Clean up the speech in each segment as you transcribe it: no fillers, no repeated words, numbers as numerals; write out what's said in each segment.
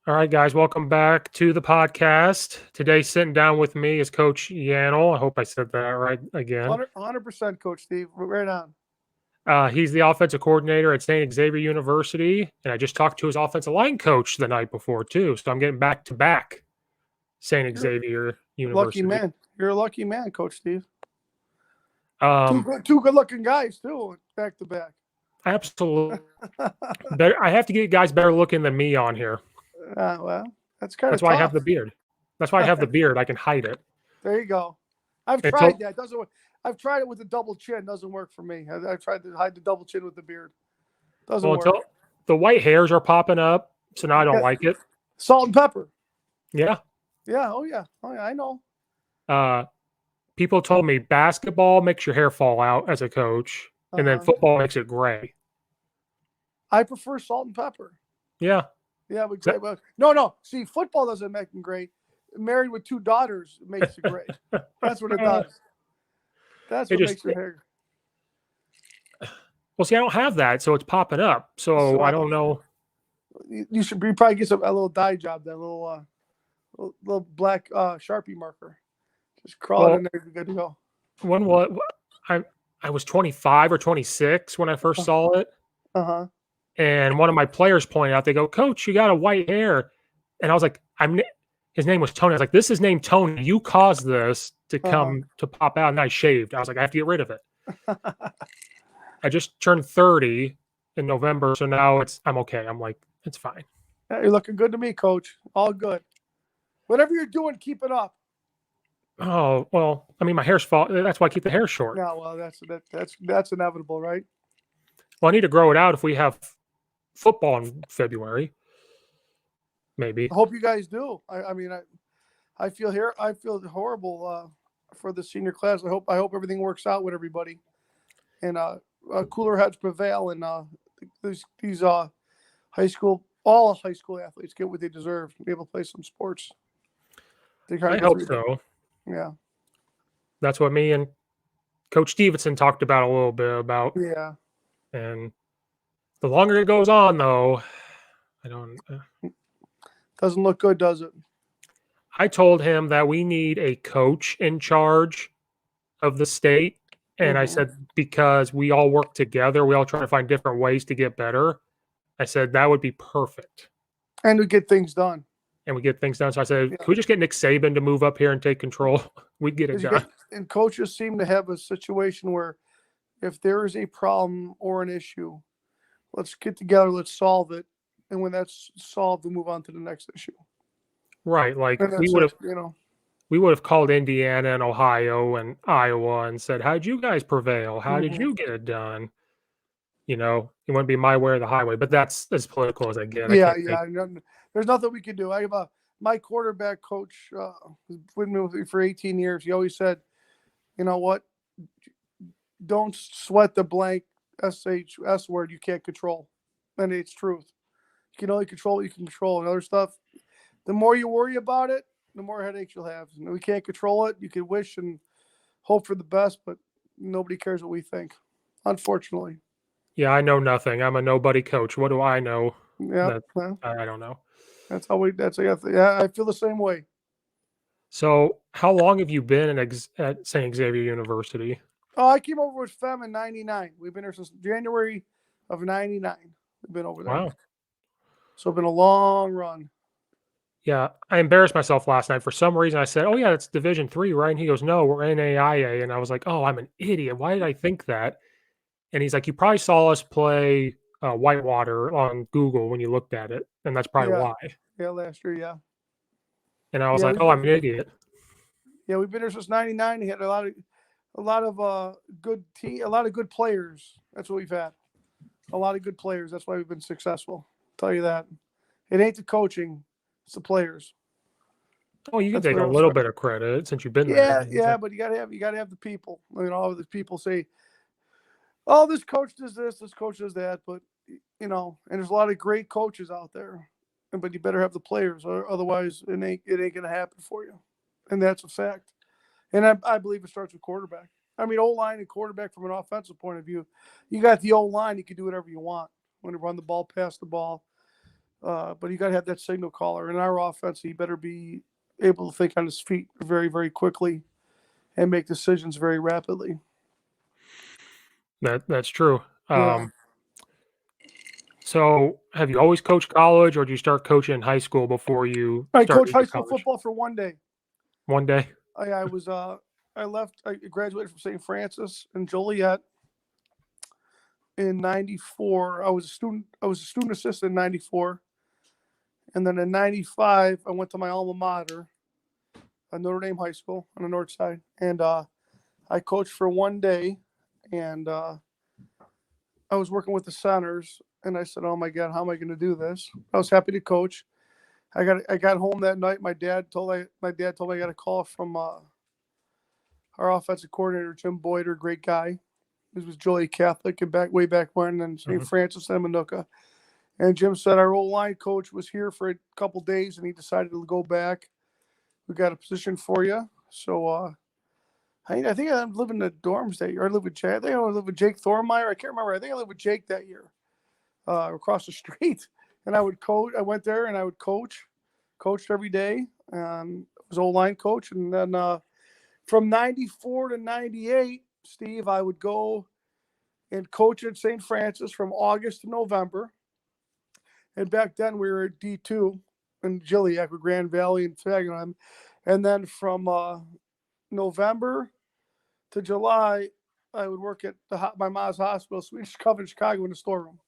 All right, guys, welcome back to the podcast. Today, sitting down with me is Coach Yanule. I hope I said that right again. 100%, Coach Steve. Right on. He's the offensive coordinator at Saint Xavier University, and I just talked to his offensive line coach the night before, too. So I'm getting back to back Saint You're Xavier a lucky University. man. You're a lucky man, Coach Steve. Um, Two good-looking guys, too, back to back. absolutely. I have to get guys better looking than me on here. Well, that's kind That's of why I have tough. the beard. That's why I have the beard. I can hide it. There you go. I've Until, tried that. Doesn't work. I've tried it with the double chin. Doesn't work for me. I've tried to hide the double chin with the beard. Doesn't work. until the white hairs are popping up, so now I don't like it. Salt and pepper. Yeah. Yeah. Oh yeah. I know. People told me basketball makes your hair fall out as a coach, and then football makes it gray. I prefer salt and pepper. Yeah. Yeah, but no. See, football doesn't make them great. Married with two daughters makes it great. That's what it does. That's what makes your hair. Well, see, I don't have that, so it's popping up. So I don't know. You should probably get a little dye job, that little black Sharpie marker. Just crawl it in there, you're good to go. When what? I was 25 or 26 when I first saw it. And one of my players pointed out, they go, "Coach, you got a white hair," and I was like, His name was Tony. I was like, "This is named Tony. You caused this to come to pop out." And I shaved. I was like, "I have to get rid of it." I just turned 30 in November, so now I'm okay. I'm like, it's fine. Yeah, you're looking good to me, Coach. All good. Whatever you're doing, keep it up. Oh well, I mean, my hair's fall. That's why I keep the hair short. Yeah, well, that's inevitable, right? Well, I need to grow it out if we have football in February. Maybe. I hope you guys do. I feel horrible for the senior class. I hope everything works out with everybody, and cooler heads prevail, and these all high school athletes get what they deserve to be able to play some sports. I hope so. Yeah. That's what me and Coach Stevenson talked about a little bit about. Yeah. And the longer it goes on, though, I don't. Doesn't look good, does it? I told him that we need a coach in charge of the state. And I said, because we all work together, we all try to find different ways to get better. I said, that would be perfect. And we get things done. So I said, can we just get Nick Saban to move up here and take control? We'd get it done. And coaches seem to have a situation where if there is a problem or an issue, let's get together, let's solve it. And when that's solved, we move on to the next issue. Right. Like we would have called Indiana and Ohio and Iowa and said, how'd you guys prevail? How did you get it done? It wouldn't be my way or the highway, but that's as political as I get. Yeah. There's nothing we can do. I have my quarterback coach who's been with me for 18 years. He always said, you know what? Don't sweat the blank S word you can't control. And it's truth. You can only control what you can control. And other stuff, the more you worry about it, the more headaches you'll have. We can't control it. You can wish and hope for the best, but nobody cares what we think, unfortunately. Yeah, I know nothing. I'm a nobody coach. What do I know? Yeah, I don't know. I feel the same way. So how long have you been at Saint Xavier University? Oh, I came over with FEM in 99. We've been here since January of 99. We've been over there. Wow. So it's been a long run. Yeah, I embarrassed myself last night. For some reason, I said, "Oh yeah, it's Division III, right?" And he goes, "No, we're NAIA." And I was like, "Oh, I'm an idiot. Why did I think that?" And he's like, "You probably saw us play Whitewater on Google when you looked at it, and that's probably why." Yeah, last year, yeah. And I was like, "Oh, I'm an idiot." Yeah, we've been here since '99. He had a lot of good players. That's what we've had. A lot of good players. That's why we've been successful. I'll tell you that. It ain't the coaching. It's the players. Oh, you can take a little bit of credit since you've been there. Yeah, but you gotta have the people. All the people say, "Oh, this coach does this coach does that," but and there's a lot of great coaches out there, but you better have the players, or otherwise it ain't gonna happen for you, and that's a fact. And I believe it starts with quarterback. O-line and quarterback from an offensive point of view. You got the O-line, you can do whatever you want. Want to run the ball, pass the ball. But you got to have that signal caller. In our offense, he better be able to think on his feet very, very quickly and make decisions very rapidly. That's true. Yeah. So have you always coached college, or did you start coaching in high school before you I coached started high to school college? football for one day. One day? I left. I graduated from St. Francis in Joliet in '94. I was a student assistant in '94, and then in '95 I went to my alma mater, Notre Dame High School on the north side, and I coached for one day, and I was working with the centers, and I said, "Oh my God, how am I going to do this?" I was happy to coach. I got home that night. My dad told me I got a call from our offensive coordinator, Jim Boyder, great guy. He was Joliet Catholic and way back when, and St. Francis and Manuka. And Jim said our old line coach was here for a couple days, and he decided to go back. We got a position for you. So I think I lived in the dorms that year. I lived with Jake. I think I lived with Jake Thormeyer. I can't remember. I think I lived with Jake that year, across the street. And I would coach. I went there and I would coached every day. It was old line coach, and then from '94 to '98, Steve, I would go and coach at St. Francis from August to November. And back then we were at D2 in Joliet with Grand Valley and Saginaw. And then from November to July, I would work at my mom's hospital, Swedish Coven in Chicago, in the storeroom.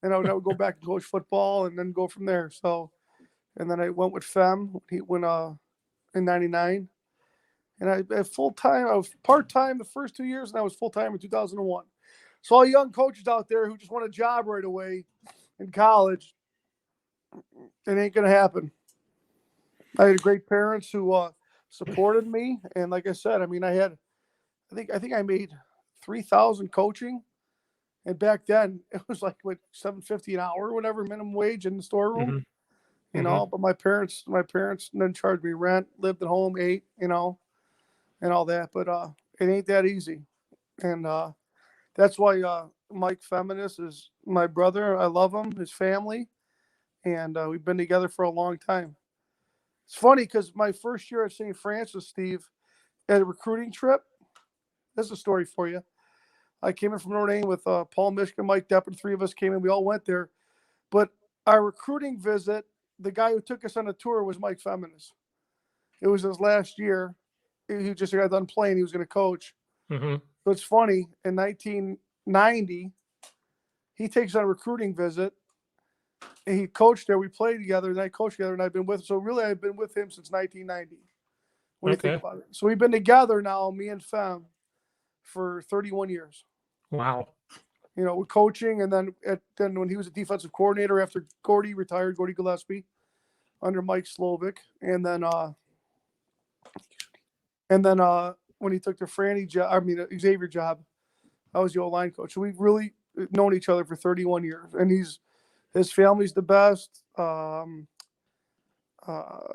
And I would go back and coach football and then go from there. So, and then I went with Fem in '99. And I full-time, I was part-time the first 2 years, and I was full-time in 2001. So all young coaches out there who just want a job right away in college, it ain't going to happen. I had great parents who supported me. And like I said, I mean, I think I made $3,000 coaching. And back then it was like what, $7.50 an hour or whatever, minimum wage in the storeroom, you know, but my parents didn't charge me rent, lived at home, ate, you know, and all that. But it ain't that easy. And that's why Mike Feminist is my brother. I love him, his family, and we've been together for a long time. It's funny because my first year at St. Francis, Steve, at a recruiting trip, there's a story for you. I came in from Notre Dame with Paul Michigan, Mike Depp, three of us came in. We all went there. But our recruiting visit, the guy who took us on a tour was Mike Feminist. It was his last year. He just got done playing. He was going to coach. So it's funny. In 1990, he takes on a recruiting visit. And he coached there. We played together, and I coached together, and I've been with him. So really, I've been with him since 1990, when you think about it. So we've been together now, me and Fem, for 31 years. Wow. You know, with coaching, and then when he was a defensive coordinator after Gordy retired, Gordy Gillespie, under Mike Slovic, and then when he took the Xavier job, I was the O-line coach. So we've really known each other for 31 years, and his family's the best.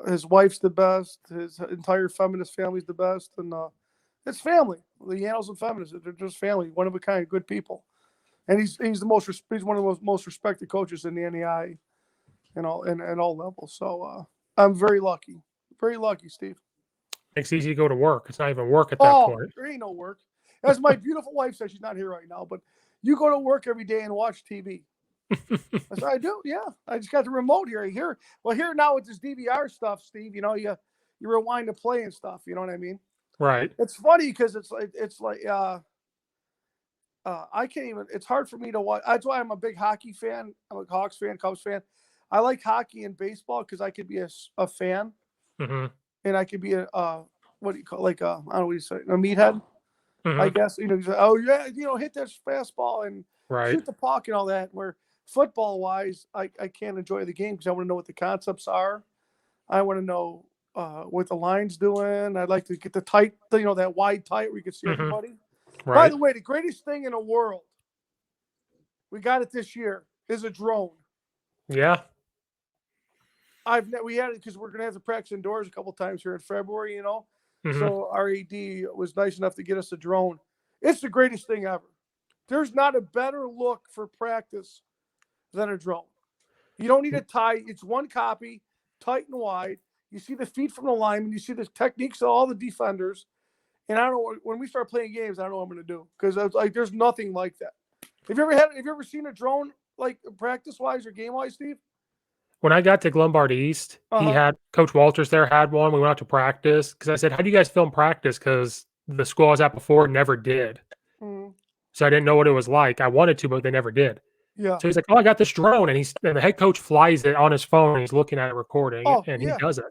His wife's the best. His entire feminist family's the best, and it's family. The Yanles and feminists, they're just family, one of a kind, good people. And he's one of the most respected coaches in the NEI, and all levels. So I'm very lucky, Steve. It's easy to go to work. It's not even work at that point. There ain't no work. As my beautiful wife says, she's not here right now, but you go to work every day and watch TV. That's what I do. Yeah, I just got the remote here. Here now with this DVR stuff, Steve. You know, you rewind the play and stuff. You know what I mean? Right. It's funny because it's like I can't even. It's hard for me to watch. That's why I'm a big hockey fan. I'm a Hawks fan, Cubs fan. I like hockey and baseball because I could be a fan, and I could be a what do you call, like I don't know what you say, a meathead. I guess, you know, oh yeah, you know, hit that fastball and shoot the puck and all that. Where football wise, I can't enjoy the game because I want to know what the concepts are. I want to know what the line's doing. I'd like to get the tight, you know, that wide tight where you can see everybody. Right. By the way, the greatest thing in the world, we got it this year, is a drone. Yeah. We had it because we're going to have to practice indoors a couple times here in February, you know. So our AD was nice enough to get us a drone. It's the greatest thing ever. There's not a better look for practice than a drone. You don't need a tie. It's one copy, tight and wide. You see the feet from the lineman. You see the techniques of all the defenders. And I don't know, when we start playing games, I don't know what I'm going to do, because like there's nothing like that. Have you ever seen a drone like practice wise or game wise, Steve? When I got to Glenbard East, he had Coach Walters there had one. We went out to practice because I said, "How do you guys film practice?" Because the school I was at before never did. So I didn't know what it was like. I wanted to, but they never did. Yeah. So he's like, "Oh, I got this drone," and the head coach flies it on his phone. And he's looking at it, recording, and he does it.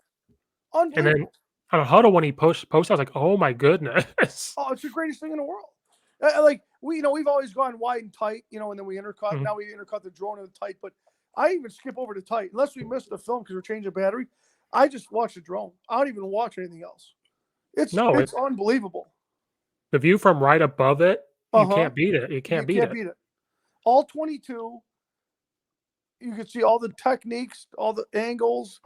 And then on a huddle when he posted, I was like, "Oh my goodness!" Oh, it's the greatest thing in the world. Like we've always gone wide and tight, and then we intercut. Now we intercut the drone and the tight. But I even skip over to tight unless we missed the film because we're changing battery. I just watch the drone. I don't even watch anything else. It's unbelievable. The view from right above it, you can't beat it. You can't beat it. All 22. You can see all the techniques, all the angles,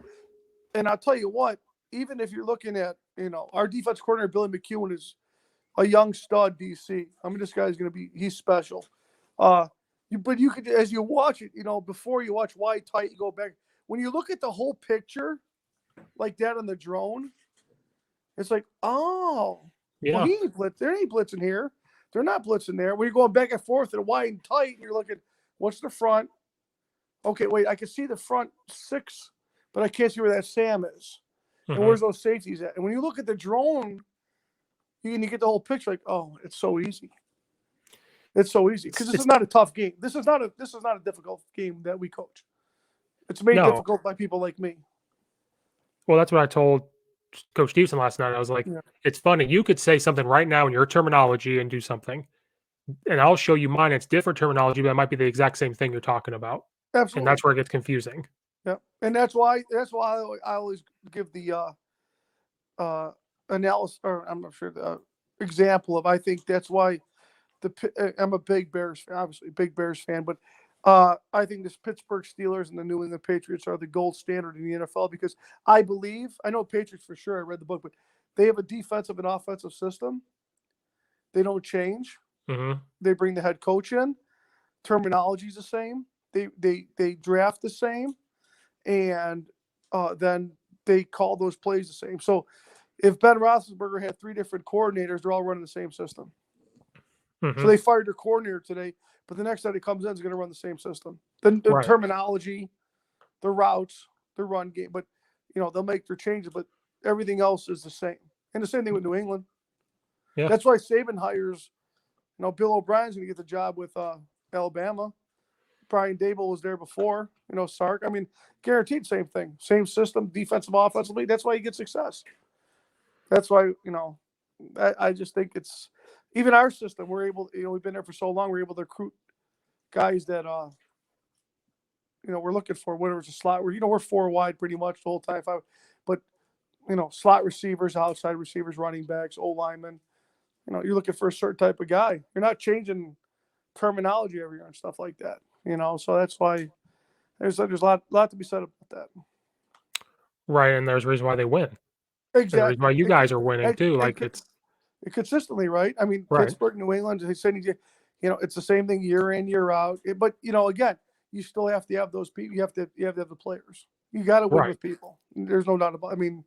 and I'll tell you what. Even if you're looking at, our defense coordinator Billy McEwen is a young stud DC. I mean, this guy's going to be, he's special. But you could, as you watch it, before you watch wide, tight, you go back. When you look at the whole picture, like that on the drone, it's like, well, he ain't blitz. There ain't blitzing here. They're not blitzing there. When you're going back and forth and wide and tight, and you're looking, what's the front? Okay, wait, I can see the front six, but I can't see where that Sam is. And where's those safeties at? And when you look at the drone, you get the whole picture. Like, oh, it's so easy. It's so easy because this is not a tough game. This is not a difficult game that we coach. It's made difficult by people like me. Well, that's what I told Coach Stevenson last night. I was like, it's funny. You could say something right now in your terminology and do something, and I'll show you mine. It's different terminology, but it might be the exact same thing you're talking about. Absolutely, and that's where it gets confusing. Yeah, and that's why I always give the analysis, or I'm not sure the example of. I think that's why I'm a big Bears fan, obviously a big Bears fan, but I think this Pittsburgh Steelers and the New England Patriots are the gold standard in the NFL because I know Patriots for sure. I read the book, but they have a defensive and offensive system. They don't change. They bring the head coach in. Terminology is the same. They draft the same. And then they call those plays the same. So if Ben Roethlisberger had 3 different coordinators, they're all running the same system. So they fired their coordinator today, but the next time he comes in is going to run the same system. The terminology, the routes, the run game. But, they'll make their changes, but everything else is the same. And the same thing with New England. Yeah. That's why Saban hires, Bill O'Brien's going to get the job with Alabama. Brian Dable was there before, Sark. I mean, guaranteed same thing. Same system, defensive, offensively. That's why you get success. That's why, I just think it's even our system. We're able, we've been there for so long. We're able to recruit guys that, we're looking for. Whether it's a slot, we're 4 wide pretty much the whole time. But slot receivers, outside receivers, running backs, O linemen. You're looking for a certain type of guy. You're not changing terminology every year and stuff like that. So that's why there's a lot to be said about that. Right, and there's a reason why they win. Exactly. There's why you guys are winning too. Like it's consistently, right? I mean, Pittsburgh, New England, it's the same thing year in, year out. But again, you still have to have those people. You have to have the players. You got to win with people. There's no doubt about it.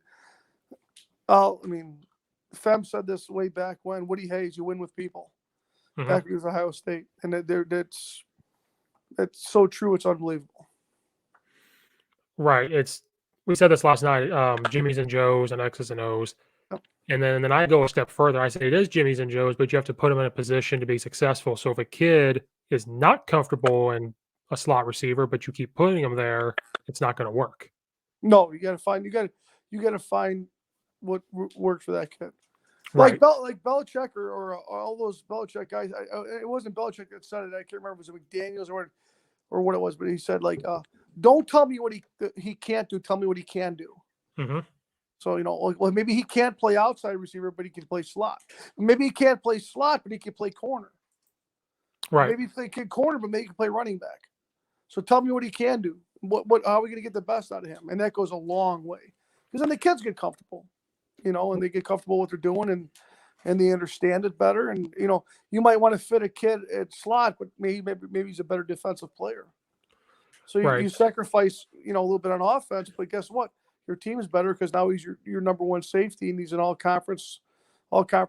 Fem said this way back when Woody Hayes, you win with people. Back when he was Ohio State, and that's so true. It's unbelievable. Right. We said this last night. Jimmy's and Joe's and X's and O's, and then I go a step further. I say it is Jimmy's and Joe's, but you have to put them in a position to be successful. So if a kid is not comfortable in a slot receiver, but you keep putting them there, it's not going to work. No, you got to find what works for that kid. Right. Like Belichick or all those Belichick guys. It wasn't Belichick that said it. I can't remember if it was McDaniels or what it was, but he said don't tell me what he can't do. Tell me what he can do. So maybe he can't play outside receiver, but he can play slot. Maybe he can't play slot, but he can play corner. Right. Maybe he play corner, but maybe he can play running back. So tell me what he can do. How are we going to get the best out of him? And that goes a long way because then the kids get comfortable. And they get comfortable with what they're doing and they understand it better. And, you might want to fit a kid at slot, but maybe he's a better defensive player. So Right. you sacrifice, a little bit on offense, but guess what? Your team is better because now he's your number one safety, and he's an all conference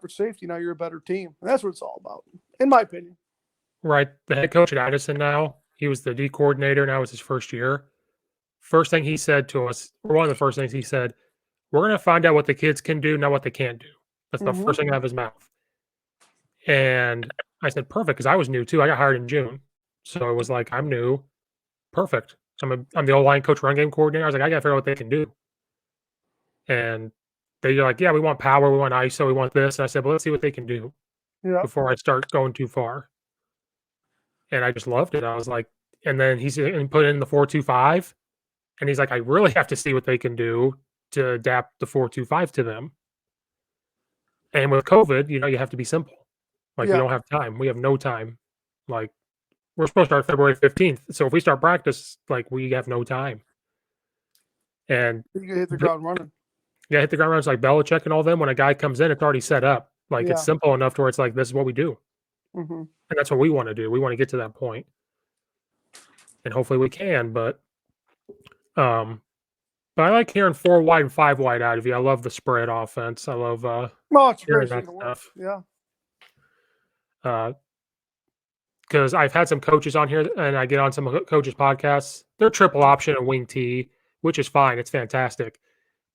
safety. Now you're a better team, and that's what it's all about, in my opinion. Right. The head coach at Addison now, he was the D coordinator. Now it's his first year. First thing he said to us, or one of the first things he said, we're going to find out what the kids can do, not what they can't do. That's the first thing out of his mouth. And I said, perfect, because I was new too. I got hired in June. So it was like, I'm new. Perfect. I'm the O-line coach, run game coordinator. I was like, I got to figure out what they can do. And they're like, yeah, we want power, we want ISO, we want this. And I said, well, let's see what they can do before I start going too far. And I just loved it. I was like, and then he's put in the 4-2-5. And he's like, I really have to see what they can do to adapt the 4-2-5 to them. And with COVID, you have to be simple. Like, we don't have time. We have no time. Like, we're supposed to start February 15th. So if we start practice, like, we have no time. And you can hit the ground running. Yeah, hit the ground running. It's like Belichick and all them. When a guy comes in, it's already set up. Like, it's simple enough to where it's like, this is what we do. And that's what we want to do. We want to get to that point. And hopefully we can, but I like hearing 4 wide and 5 wide out of you. I love the spread offense. I love it's hearing great that stuff. Yeah. Because I've had some coaches on here, and I get on some coaches' podcasts. They're triple option and wing T, which is fine. It's fantastic.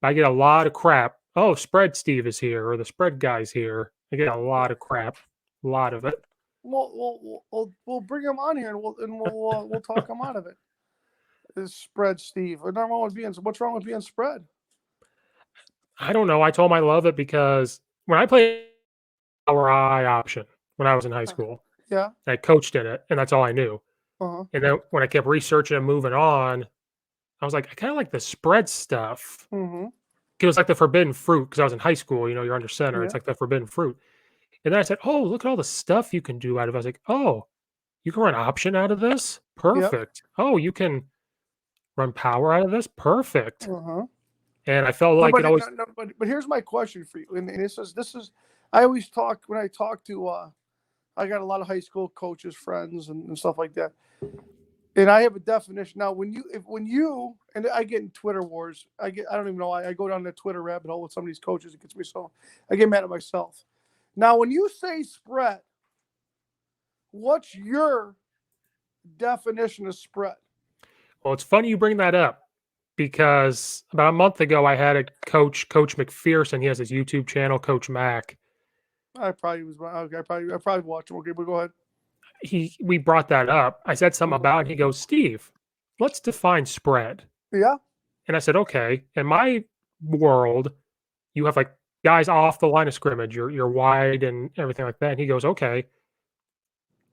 But I get a lot of crap. Oh, spread Steve is here, or the spread guy's here. I get a lot of crap, a lot of it. We'll bring him on here, and we'll talk him out of it. Is spread Steve? What's wrong with being spread? I don't know. I told him I love it because when I played power I option when I was in high school, I coached in it, and that's all I knew. And then when I kept researching and moving on, I was like, I kind of like the spread stuff. It was like the forbidden fruit because I was in high school. You're under center. It's like the forbidden fruit. And then I said, oh, look at all the stuff you can do out of it. I was like, oh, you can run option out of this? Perfect. Oh, you can run power out of this? Perfect. And I felt like it always. But here's my question for you. And this is, I always talk when I talk to, I got a lot of high school coaches, friends, and stuff like that. And I have a definition now. When you and I get in Twitter wars, I don't even know why I go down the Twitter rabbit hole with some of these coaches. It gets me so I get mad at myself. Now, when you say spread, what's your definition of spread? Well, it's funny you bring that up because about a month ago, I had a Coach McPherson. He has his YouTube channel, Coach Mac. I probably watched him. Okay, but go ahead. We brought that up. I said something about it. And he goes, Steve, let's define spread. Yeah. And I said, okay. In my world, you have like guys off the line of scrimmage. You're wide and everything like that. And he goes, okay.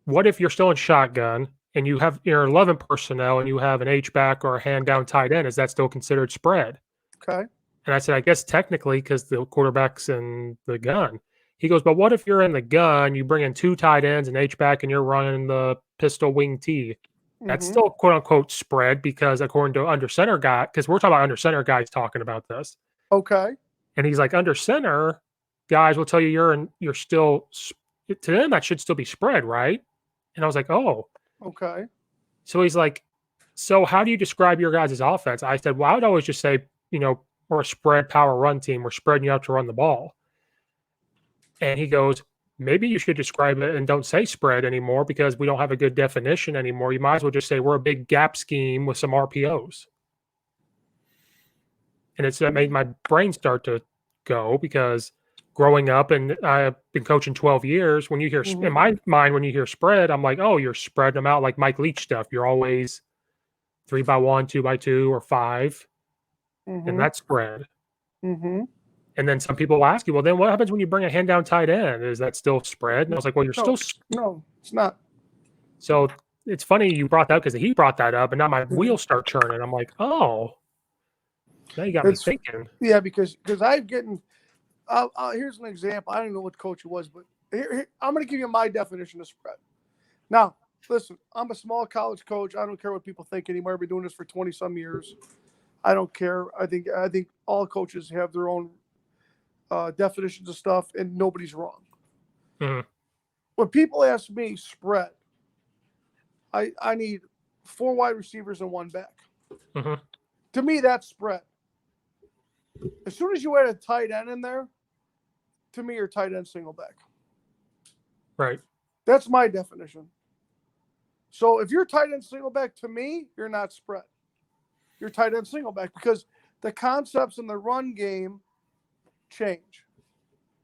What if you're still in shotgun and you have your 11 personnel and you have an H-back or a hand down tight end? Is that still considered spread? Okay. And I said, I guess technically because the quarterback's in the gun. He goes, but what if you're in the gun, you bring in 2 tight ends and H-back and you're running the pistol wing T? That's still quote unquote spread because according to under center guy, because we're talking about under center guys talking about this. Okay. And he's like, under center guys will tell you you're still, to them, that should still be spread, right? And I was like, oh. Okay. So he's like, so how do you describe your guys' offense? I said, well, I would always just say, we're a spread power run team. We're spreading you out to run the ball. And he goes, maybe you should describe it and don't say spread anymore because we don't have a good definition anymore. You might as well just say we're a big gap scheme with some RPOs. And that made my brain start to go because growing up, and I've been coaching 12 years, when you hear, in my mind, when you hear spread, I'm like, oh, you're spreading them out like Mike Leach stuff. You're alwaalways 3x1, 2x2, or 5. And that's spread. And then some people will ask you, well, then what happens when you bring a hand down tight end? Is that still spread? And I was like, well, no, it's not. So it's funny you brought that up because he brought that up, and now my wheels start turning. I'm like, oh, now you got me thinking. Yeah, because I've gotten. Here's an example. I don't know what coach it was, but here, I'm going to give you my definition of spread. Now, listen, I'm a small college coach. I don't care what people think anymore. I've been doing this for 20 some years. I don't care. I think all coaches have their own definitions of stuff, and nobody's wrong. When people ask me spread, I need 4 wide receivers and 1 back. Mm-hmm. To me, that's spread. As soon as you add a tight end in there, to me, you're tight end single back. Right. That's my definition. So if you're tight end single back, to me, you're not spread. You're tight end single back because the concepts in the run game change.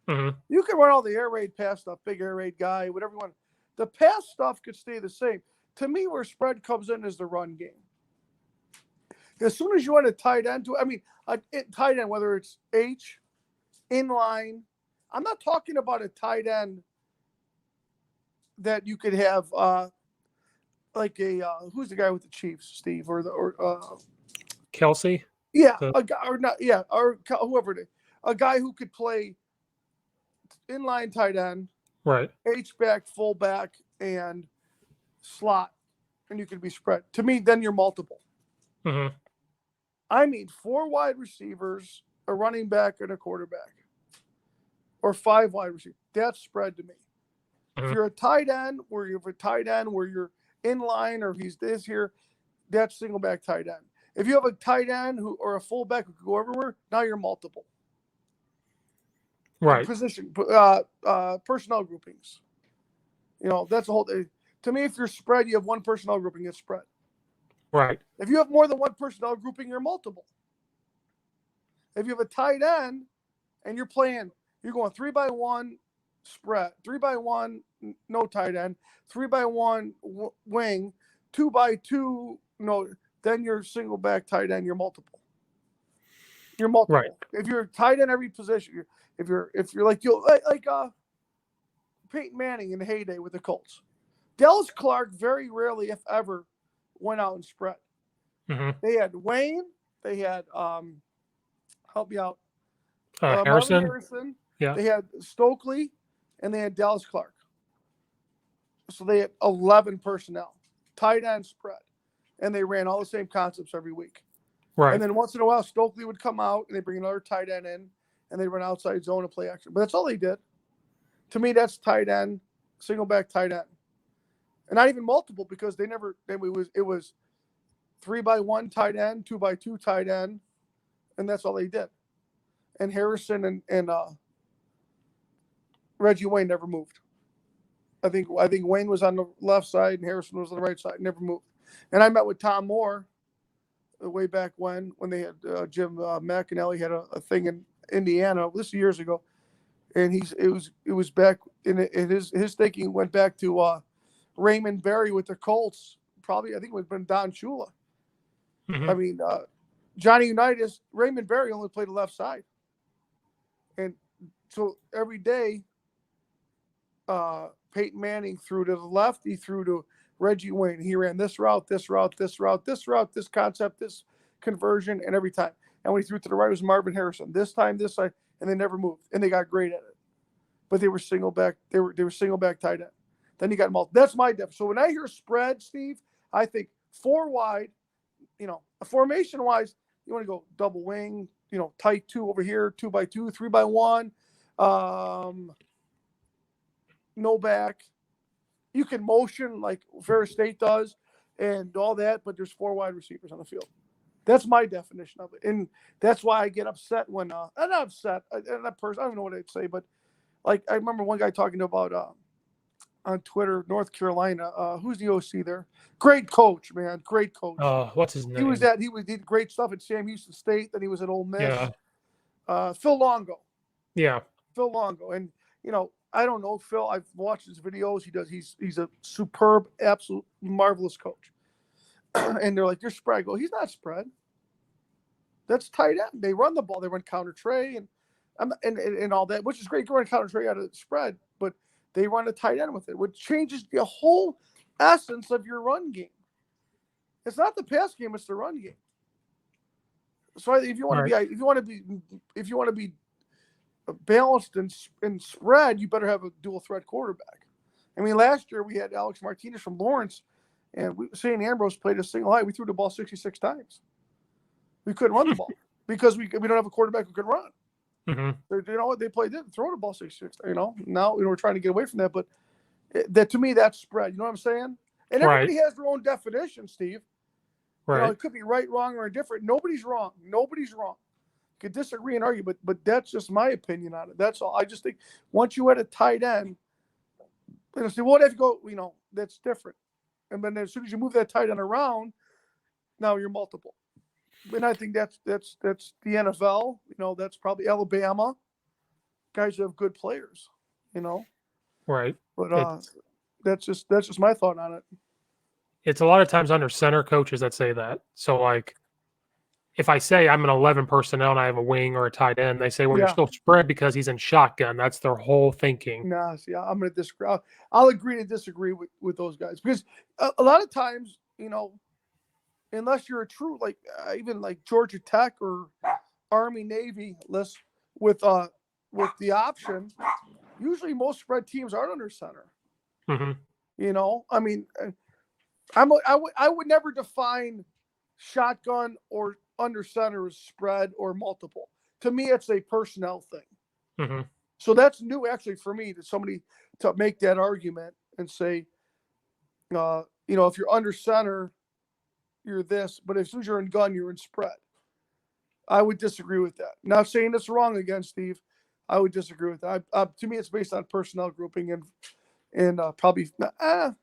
Mm-hmm. You can run all the air raid pass stuff, big air raid guy, whatever you want. The pass stuff could stay the same. To me, where spread comes in is the run game. As soon as you want a tight end a tight end, whether it's H, inline, I'm not talking about a tight end that you could have who's the guy with the Chiefs, Steve, or Kelsey? Yeah, a guy, or not, yeah, or whoever it is. A guy who could play inline tight end, right, H-back, fullback, and slot, and you could be spread. To me, then you're multiple. Mm-hmm. I mean, 4 wide receivers, a running back, and a quarterback, or 5 wide receivers. That's spread to me. Mm-hmm. If you're a tight end, where you're in line, or he's this here, that's single back tight end. If you have a tight end or a fullback who could go everywhere, now you're multiple. Right. Position, personnel groupings. That's the whole thing. To me, if you're spread, you have 1 personnel grouping, it's spread. Right. If you have more than 1 personnel grouping, you're multiple. If you have a tight end and you're going 3-by-1 spread, 3-by-1 no tight end, 3-by-1 wing, 2-by-2 no. Then you're single back tight end. You're multiple. You're multiple. Right. If you're tight end every position, if you're like Peyton Manning in the heyday with the Colts, Dallas Clark very rarely, if ever, went out and spread. Mm-hmm. They had Wayne. They had help me out. Harrison. Yeah. They had Stokely, and they had Dallas Clark. So they had 11 personnel, tight end spread. And they ran all the same concepts every week. Right. And then once in a while, Stokely would come out and they bring another tight end in and they run outside zone and play action. But that's all they did. To me, that's tight end, single back tight end. And not even multiple because it was 3-by-1 tight end, 2-by-2 tight end, and that's all they did. And Harrison and Reggie Wayne never moved. I think Wayne was on the left side and Harrison was on the right side, never moved. And I met with Tom Moore way back when they had Jim McAnally had a thing in Indiana. This is years ago, and it was back in his thinking went back to Raymond Berry with the Colts. Probably I think it would have been Don Shula. Mm-hmm. I mean Johnny Unitas, Raymond Berry only played the left side, and so every day Peyton Manning threw to the left, he threw to Reggie Wayne. He ran this route, this concept, this conversion, and every time. And when he threw to the right, it was Marvin Harrison. This time, this side, and they never moved. And they got great at it. But they were single back. They were single back tight end. Then you got multiple. That's my depth. So when I hear spread, Steve, I think 4 wide. Formation wise, you want to go double wing. Tight 2 over here, 2-by-2, 3-by-1. No back. You can motion like Ferris State does and all that, but there's 4 wide receivers on the field. That's my definition of it. And that's why I get upset when I'm not upset. I don't know what I'd say, but like I remember one guy talking about on Twitter, North Carolina, who's the OC there? Great coach, man. Great coach. What's his name? He did great stuff at Sam Houston State, then he was at Ole Miss. Yeah. Phil Longo. Yeah. Phil Longo. And I don't know Phil. I've watched his videos. He's a superb, absolute marvelous coach. And they're like, you're spread. I go, he's not spread. That's tight end. They run the ball. They run counter tray and all that, which is great. You run counter tray out of the spread, but they run a tight end with it, which changes the whole essence of your run game. It's not the pass game; it's the run game. So if you want to be balanced and spread, you better have a dual threat quarterback. I mean, last year we had Alex Martinez from Lawrence, and St. Ambrose played a single high. We threw the ball 66 times. We couldn't run the ball because we don't have a quarterback who could run. Mm-hmm. They played it, throw the ball 66. Now we're trying to get away from that, but that to me that's spread. You know what I'm saying? And everybody has their own definition, Steve. Right. You know, it could be right, wrong, or indifferent. Nobody's wrong. Nobody's wrong. You could disagree and argue, but that's just my opinion on it. That's all. I just think once you had a tight end, you say, well, if you go, you know, that's different. And then as soon as you move that tight end around, now you're multiple. And I think that's the NFL. You know, that's probably Alabama. Guys who have good players. You know. Right. But that's just my thought on it. It's a lot of times under center coaches that say that. So, like, if I say I'm an 11 personnel and I have a wing or a tight end, they say, well, you're still spread because he's in shotgun. That's their whole thinking. Nah, see, I'm going to disagree. I'll agree to disagree with those guys. Because a lot of times, you know, unless you're a true, like, even like Georgia Tech or Army, Navy list with the option, usually most spread teams aren't under center. Mm-hmm. You know, I mean, I would never define shotgun or under center as spread or multiple. To me, it's a personnel thing. Mm-hmm. So that's new actually for me to make that argument and say, you know, if you're under center, you're this, but as soon as you're in gun, you're in spread. I would disagree with that. Not saying it's wrong again, Steve. I would disagree with that. To me, it's based on personnel grouping and probably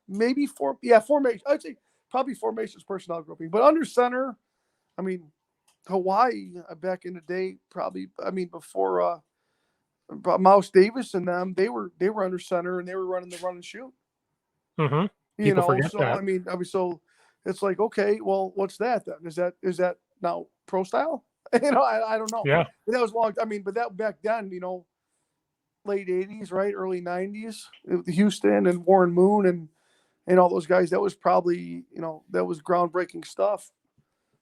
maybe formation. I'd say probably formations personnel grouping, but under center, I mean, Hawaii back in the day, probably. I mean, before Mouse Davis and them, they were under center and they were running the run and shoot. Mm-hmm. You know, so that. I mean, so it's like, okay, well, what's that then? Is that now pro style? You know, I don't know. Yeah, but that was long. I mean, but that back then, you know, late '80s, right, early '90s, Houston and Warren Moon and all those guys. That was probably, you know, that was groundbreaking stuff.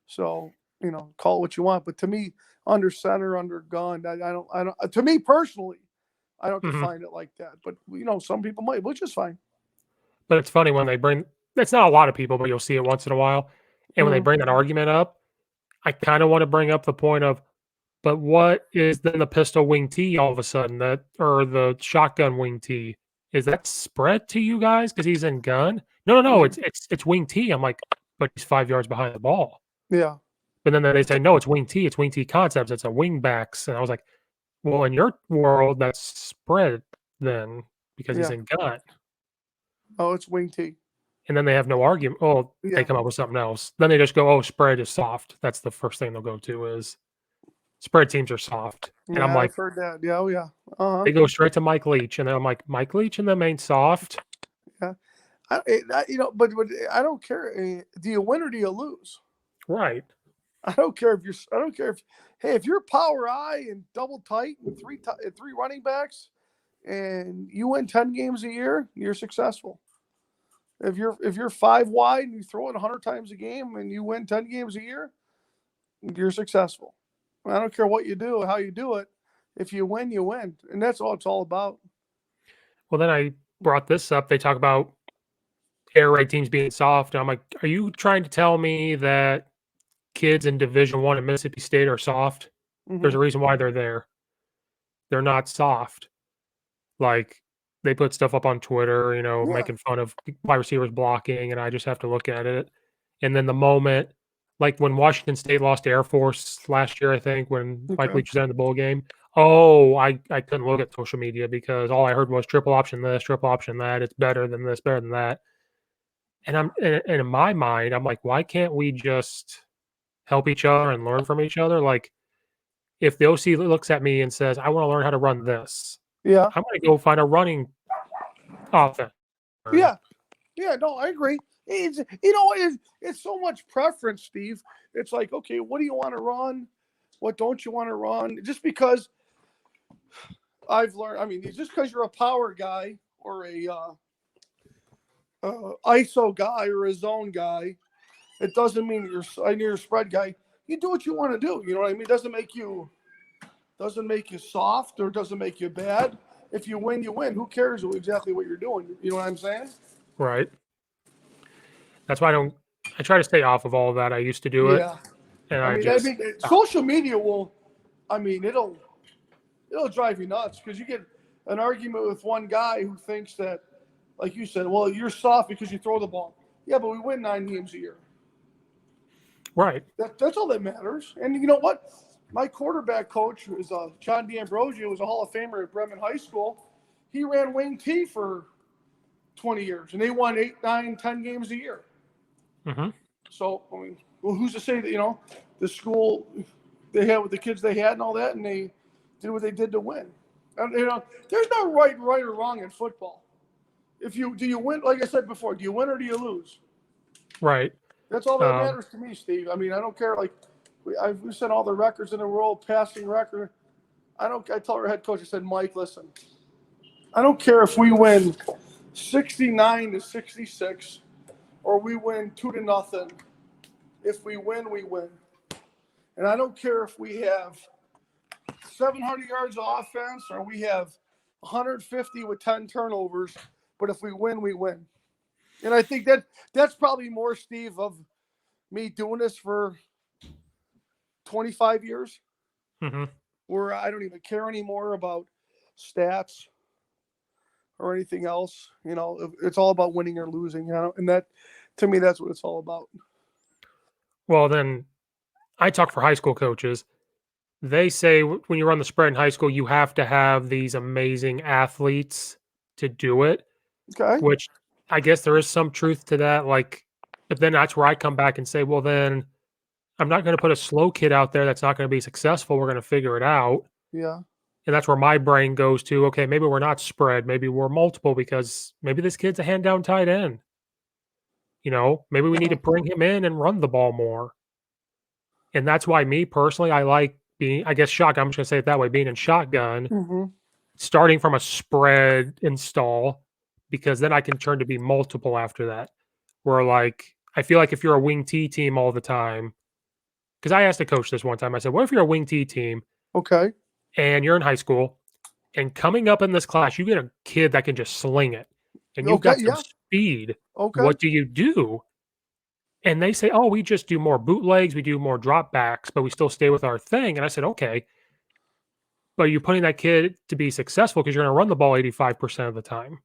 So, you know, call it what you want, but to me, under center, under gun, I don't. To me personally, I don't define it like that. But you know, some people might, which is fine. But it's funny when they bring. It's not a lot of people, but you'll see it once in a while. And when they bring that argument up, I kind of want to bring up the point of, but what is then the pistol wing T all of a sudden or the shotgun wing T? Is that spread to you guys because he's in gun? No, it's wing T. I'm like, but he's 5 yards behind the ball. Yeah. But then they say, no, it's wing T. It's wing T concepts. It's a wing backs. And I was like, well, in your world, that's spread then because he's in gun. Oh, it's wing T. And then they have no argument. Oh, they come up with something else. Then they just go, oh, spread is soft. That's the first thing they'll go to is spread teams are soft. And I'm like, I've heard that. Yeah, oh, yeah. Uh-huh. They go straight to Mike Leach. And then I'm like, Mike Leach and them ain't soft. Yeah. You know, but I don't care. Do you win or do you lose? Right. I don't care if you're power I and double tight and three running backs and you win 10 games a year, you're successful. If you're 5 wide and you throw it 100 times a game and you win 10 games a year, you're successful. I don't care what you do, how you do it. If you win, you win. And that's all it's all about. Well, then I brought this up. They talk about air raid teams being soft. And I'm like, are you trying to tell me that kids in Division I in Mississippi State are soft? There's a reason why they're there. They're not soft. Like, they put stuff up on Twitter, you know, making fun of wide receivers blocking, and I just have to look at it. And then the moment, like when Washington State lost to Air Force last year, I think, when Mike Leach was in the bowl game, I couldn't look at social media because all I heard was triple option this, triple option that. It's better than this, better than that. And in my mind, I'm like, why can't we just help each other and learn from each other? Like, if the OC looks at me and says, I want to learn how to run this, I'm going to go find a running offense. Yeah, no, I agree. It's, you know, it's so much preference, Steve. It's like, okay, what do you want to run? What don't you want to run? Just because I've learned, I mean, just because you're a power guy or a ISO guy or a zone guy, it doesn't mean you're a spread guy. You do what you want to do. You know what I mean? It doesn't make you soft or doesn't make you bad. If you win, you win. Who cares exactly what you're doing? You know what I'm saying? Right. That's why I try to stay off of all of that. I used to do it. And I mean, social media it'll drive you nuts because you get an argument with one guy who thinks that, like you said, well, you're soft because you throw the ball. Yeah, but we win 9 games a year. Right. That's all that matters. And you know what? My quarterback coach was John D'Ambrosio, was a Hall of Famer at Bremen High School. He ran wing T for 20 years, and they won 8, 9, 10 games a year. Mm-hmm. So, I mean, well, who's to say that, the school they had with the kids they had and all that, and they did what they did to win. And, there's no right or wrong in football. Do you win? Like I said before, do you win or do you lose? Right. That's all that matters to me, Steve. I mean, I don't care. Like, we set all the records in the world, passing record. I tell our head coach, I said, Mike, listen, I don't care if we win 69-66 or we win 2-0. If we win, we win. And I don't care if we have 700 yards of offense or we have 150 with 10 turnovers, but if we win, we win. And I think that's probably more, Steve, of me doing this for 25 years, where I don't even care anymore about stats or anything else. It's all about winning or losing. And that, to me, that's what it's all about. Well, then I talk for high school coaches. They say when you run the spread in high school, you have to have these amazing athletes to do it. Okay. Which I guess there is some truth to that. Like, but then that's where I come back and say, well, then I'm not going to put a slow kid out there that's not going to be successful. We're going to figure it out. Yeah. And that's where my brain goes to, okay, maybe we're not spread. Maybe we're multiple because maybe this kid's a hand down tight end. Maybe we need to bring him in and run the ball more. And that's why me personally, I like being, I guess, shotgun. I'm just going to say it that way, being in shotgun, starting from a spread install, because then I can turn to be multiple after that. Where, like, I feel like if you're a wing T team all the time, because I asked the coach this one time, I said, what if you're a wing T team? Okay. And you're in high school, and coming up in this class, you get a kid that can just sling it, and you've got some speed. Okay. What do you do? And they say, oh, we just do more bootlegs, we do more drop backs, but we still stay with our thing. And I said, okay, but you're putting that kid to be successful because you're going to run the ball 85% of the time.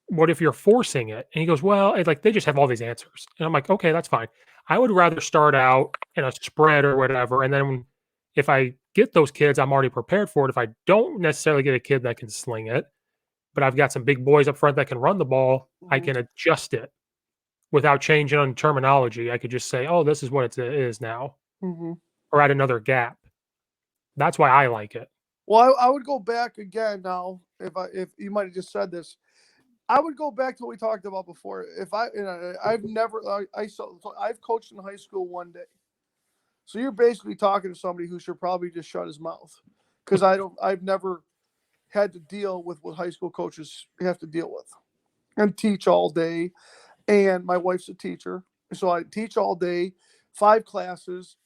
What if you're forcing it? And he goes, well, they just have all these answers. And I'm like, okay, that's fine. I would rather start out in a spread or whatever. And then if I get those kids, I'm already prepared for it. If I don't necessarily get a kid that can sling it, but I've got some big boys up front that can run the ball, I can adjust it without changing on terminology. I could just say, oh, this is what it is now, or add another gap. That's why I like it. Well, I would go back again now. If you might have just said this, I would go back to what we talked about before. I've coached in high school one day, so you're basically talking to somebody who should probably just shut his mouth, because I've never had to deal with what high school coaches have to deal with, and teach all day. And my wife's a teacher, so I teach all day, 5 classes,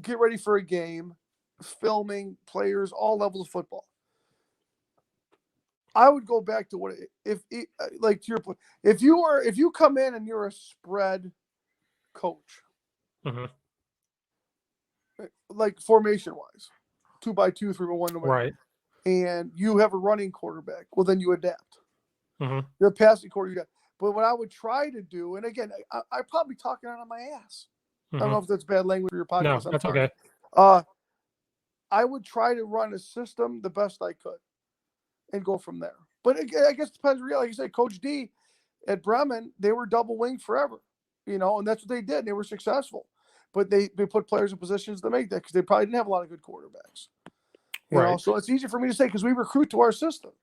get ready for a game, filming players, all levels of football. I would go back to like to your point, if you come in and you're a spread coach, like formation wise, 2x2, 3x1, right, and you have a running quarterback, well then you adapt. You're a passing quarterback. But what I would try to do, and again, I'm probably talking out of my ass. I don't know if that's bad language for your podcast. No, that's okay. I would try to run a system the best I could and go from there. But I guess it depends. Like you said, Coach D at Bremen, they were double winged forever, and that's what they did. They were successful. But they put players in positions to make that because they probably didn't have a lot of good quarterbacks. You know? So it's easy for me to say because we recruit to our system.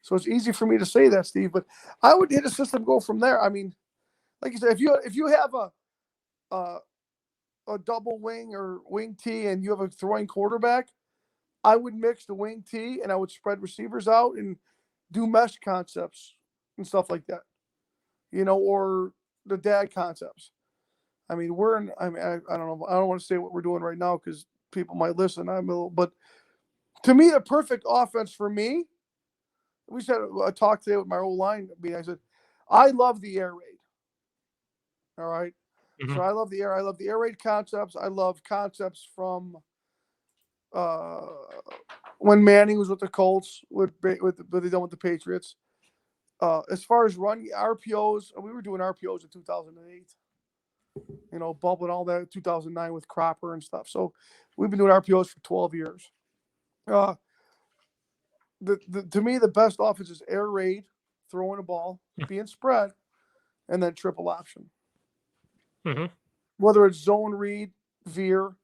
So it's easy for me to say that, Steve. But I would hit a system, go from there. I mean, like you said, if you have a double wing or wing T and you have a throwing quarterback, I would mix the wing T and I would spread receivers out and do mesh concepts and stuff like that, or the dad concepts. I mean, I don't know. I don't want to say what we're doing right now because people might listen. But to me, the perfect offense for me, we said a talk today with my old line. I said, I love the air raid. All right. So I love the air raid concepts. I love concepts from when Manning was with the Colts, what they done with the Patriots. As far as run RPOs, we were doing RPOs in 2008. Bubble and all that, 2009 with Cropper and stuff. So we've been doing RPOs for 12 years. To me, the best offense is air raid, throwing a ball, being spread, and then triple option. Mm-hmm. Whether it's zone read, veer,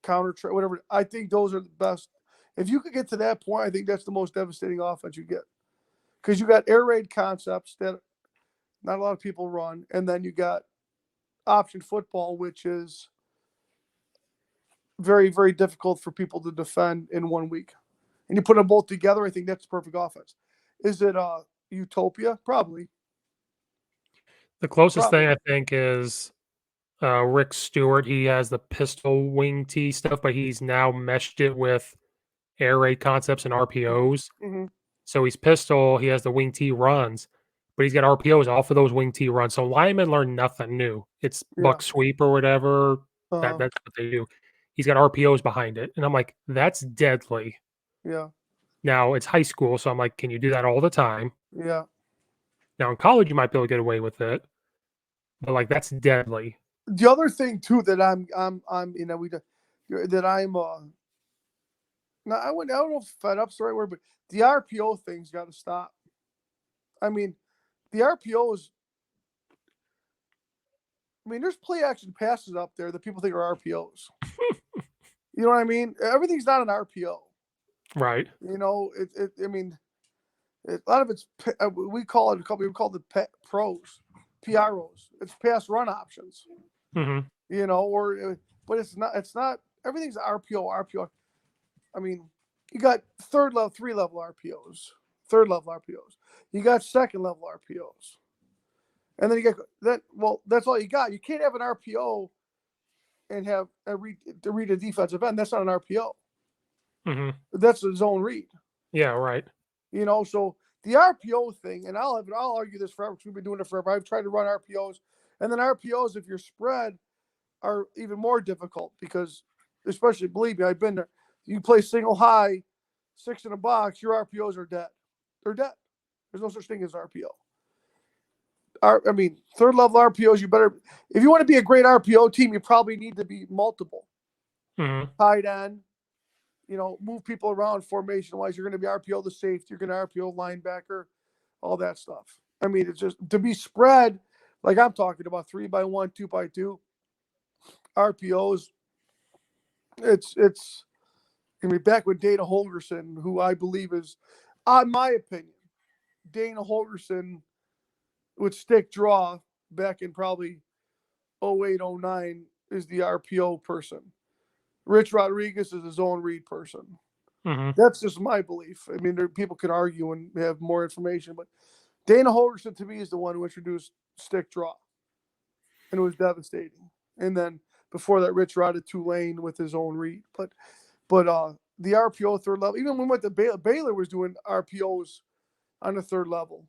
counter, whatever. I think those are the best. If you could get to that point, I think that's the most devastating offense you get. Because you got air raid concepts that not a lot of people run, and then you got option football, which is very, very difficult for people to defend in 1 week. And you put them both together, I think that's the perfect offense. Is it utopia? Probably. The closest thing I think is Rick Stewart. He has the pistol wing T stuff, but he's now meshed it with air raid concepts and RPOs. Mm-hmm. So he's pistol. He has the wing T runs, but he's got RPOs off of those wing T runs. So linemen learn nothing new. It's buck sweep or whatever. That's what they do. He's got RPOs behind it. And I'm like, that's deadly. Yeah. Now it's high school. So I'm like, can you do that all the time? Yeah. Now in college, you might be able to get away with it. But like, that's deadly. The other thing too that I'm now I don't know if fed up's the right word, but the RPO thing's got to stop. I mean, the RPOs. I mean, there's play action passes up there that people think are RPOs. You know what I mean? Everything's not an RPO, right? I mean, a lot of it's we call it pros, PROs. It's pass run options. Mm-hmm. But it's not. It's not. Everything's RPO. I mean, you got third level, 3-level RPOs, third level RPOs. You got second level RPOs, and then you get that. Well, that's all you got. You can't have an RPO and have read a defensive end. That's not an RPO. Mm-hmm. That's a zone read. Yeah, right. So the RPO thing, and I'll argue this forever because we've been doing it forever. I've tried to run RPOs, and then RPOs, if you're spread, are even more difficult because, especially, believe me, I've been there. You play single high, 6 in a box, your RPOs are dead. They're dead. There's no such thing as RPO. Third level RPOs, you better, if you want to be a great RPO team, you probably need to be multiple. Mm-hmm. Tight end, move people around formation wise. You're going to be RPO the safety, you're going to RPO linebacker, all that stuff. I mean, it's just to be spread, like I'm talking about 3x1, 2x2 RPOs. It's going to be back with Dana Holgerson, who I believe is, in my opinion, Dana Holgerson with stick draw back in probably 08, 09 is the RPO person. Rich Rodriguez is a zone read person. Mm-hmm. That's just my belief. I mean, people can argue and have more information, but Dana Holgerson to me is the one who introduced stick draw, and it was devastating. And then before that, Rich Rod at Tulane with his own read. But the RPO third level, even when we went to Baylor was doing RPOs on the third level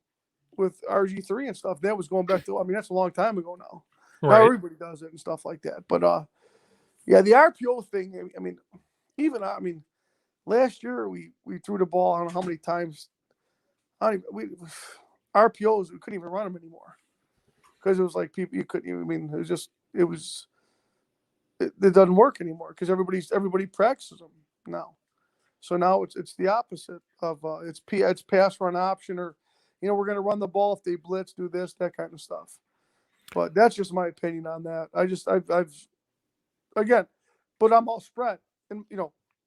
with RG3 and stuff. That was going back to, that's a long time ago now. Right. Now everybody does it and stuff like that. But yeah, the RPO thing. Last year we threw the ball, I don't know how many times. RPOs, we couldn't even run them anymore because it was like people you couldn't even. It doesn't work anymore because everybody practices them now. So now it's the opposite of it's pass run option, or we're going to run the ball if they blitz, do this, that kind of stuff. But that's just my opinion on that. But I'm all spread and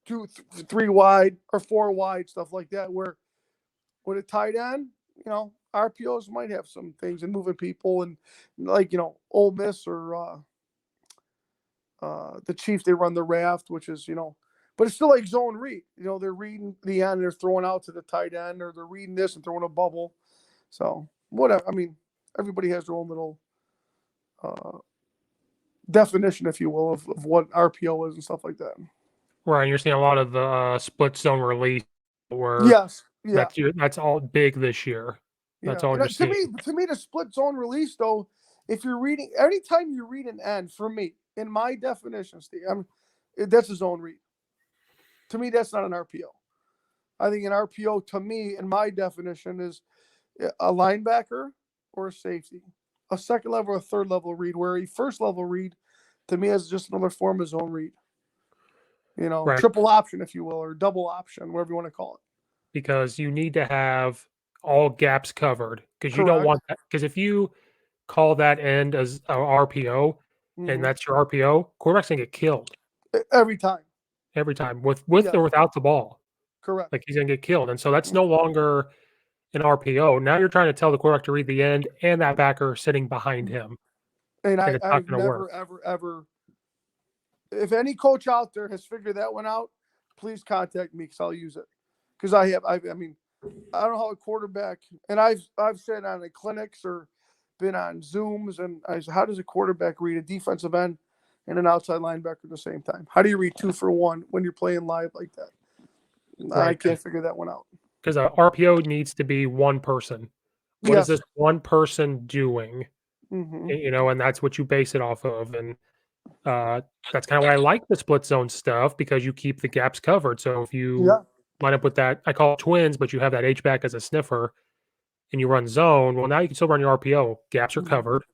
2, 3 wide or 4 wide, stuff like that. Where with a tight end, RPOs might have some things and moving people and Ole Miss or the Chiefs, they run the raft, which is but it's still like zone read. They're reading the end, they're throwing out to the tight end, or they're reading this and throwing a bubble. So whatever. Everybody has their own little definition, if you will, of what RPO is and stuff like that. Right, and you're seeing a lot of the split zone release where that's all big this year. That's all you're seeing. To me, the split zone release, though, if you're reading, anytime you read an end, for me, in my definition, Steve, that's a zone read. To me, that's not an RPO. I think an RPO, to me, in my definition, A linebacker or a safety. A second level or a third level read, where a first level read to me is just another form of zone read. Right. Triple option, if you will, or double option, whatever you want to call it. Because you need to have all gaps covered, because you don't want that. Because if you call that end as a RPO and that's your RPO, quarterback's gonna get killed every time. Every time with or without the ball. Correct. Like, he's gonna get killed, and so that's no longer an RPO. Now you're trying to tell the quarterback to read the end and that backer sitting behind him, and it's not I've gonna never, work. ever. If any coach out there has figured that one out, please contact me because I'll use it. Because I mean, I don't know how a quarterback, and I've said on the clinics or been on Zooms, and I said, how does a quarterback read a defensive end and an outside linebacker at the same time? How do you read 2 for 1 when you're playing live like that? Right. I can't figure that one out. Because a RPO needs to be one person. What is this one person doing? And that's what you base it off of. And that's kind of why I like the split zone stuff, because you keep the gaps covered. So if you line up with that, I call it twins, but you have that H-back as a sniffer and you run zone, well, now you can still run your RPO. Gaps are covered,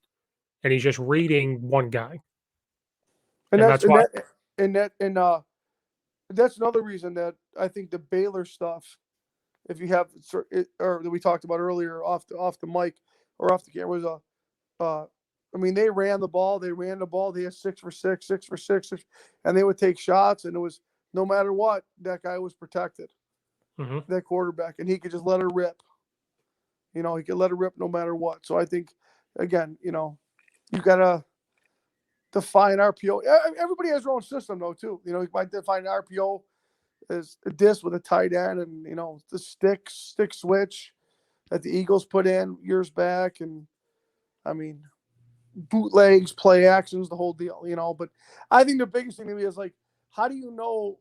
and he's just reading one guy. And that's another reason that I think the Baylor stuff, if you have, or that we talked about earlier off the mic or off the camera, was I mean, they ran the ball. They had 6 for 6, 6 for 6, and they would take shots, and it was no matter what, that guy was protected, that quarterback, and he could just let her rip. He could let her rip no matter what. So I think, again, you got to define RPO. Everybody has their own system, though, too. You might define RPO as a disc with a tight end and, the stick switch that the Eagles put in years back. And, I mean, bootlegs, play actions, the whole deal, But I think the biggest thing to me is, like, how do you know?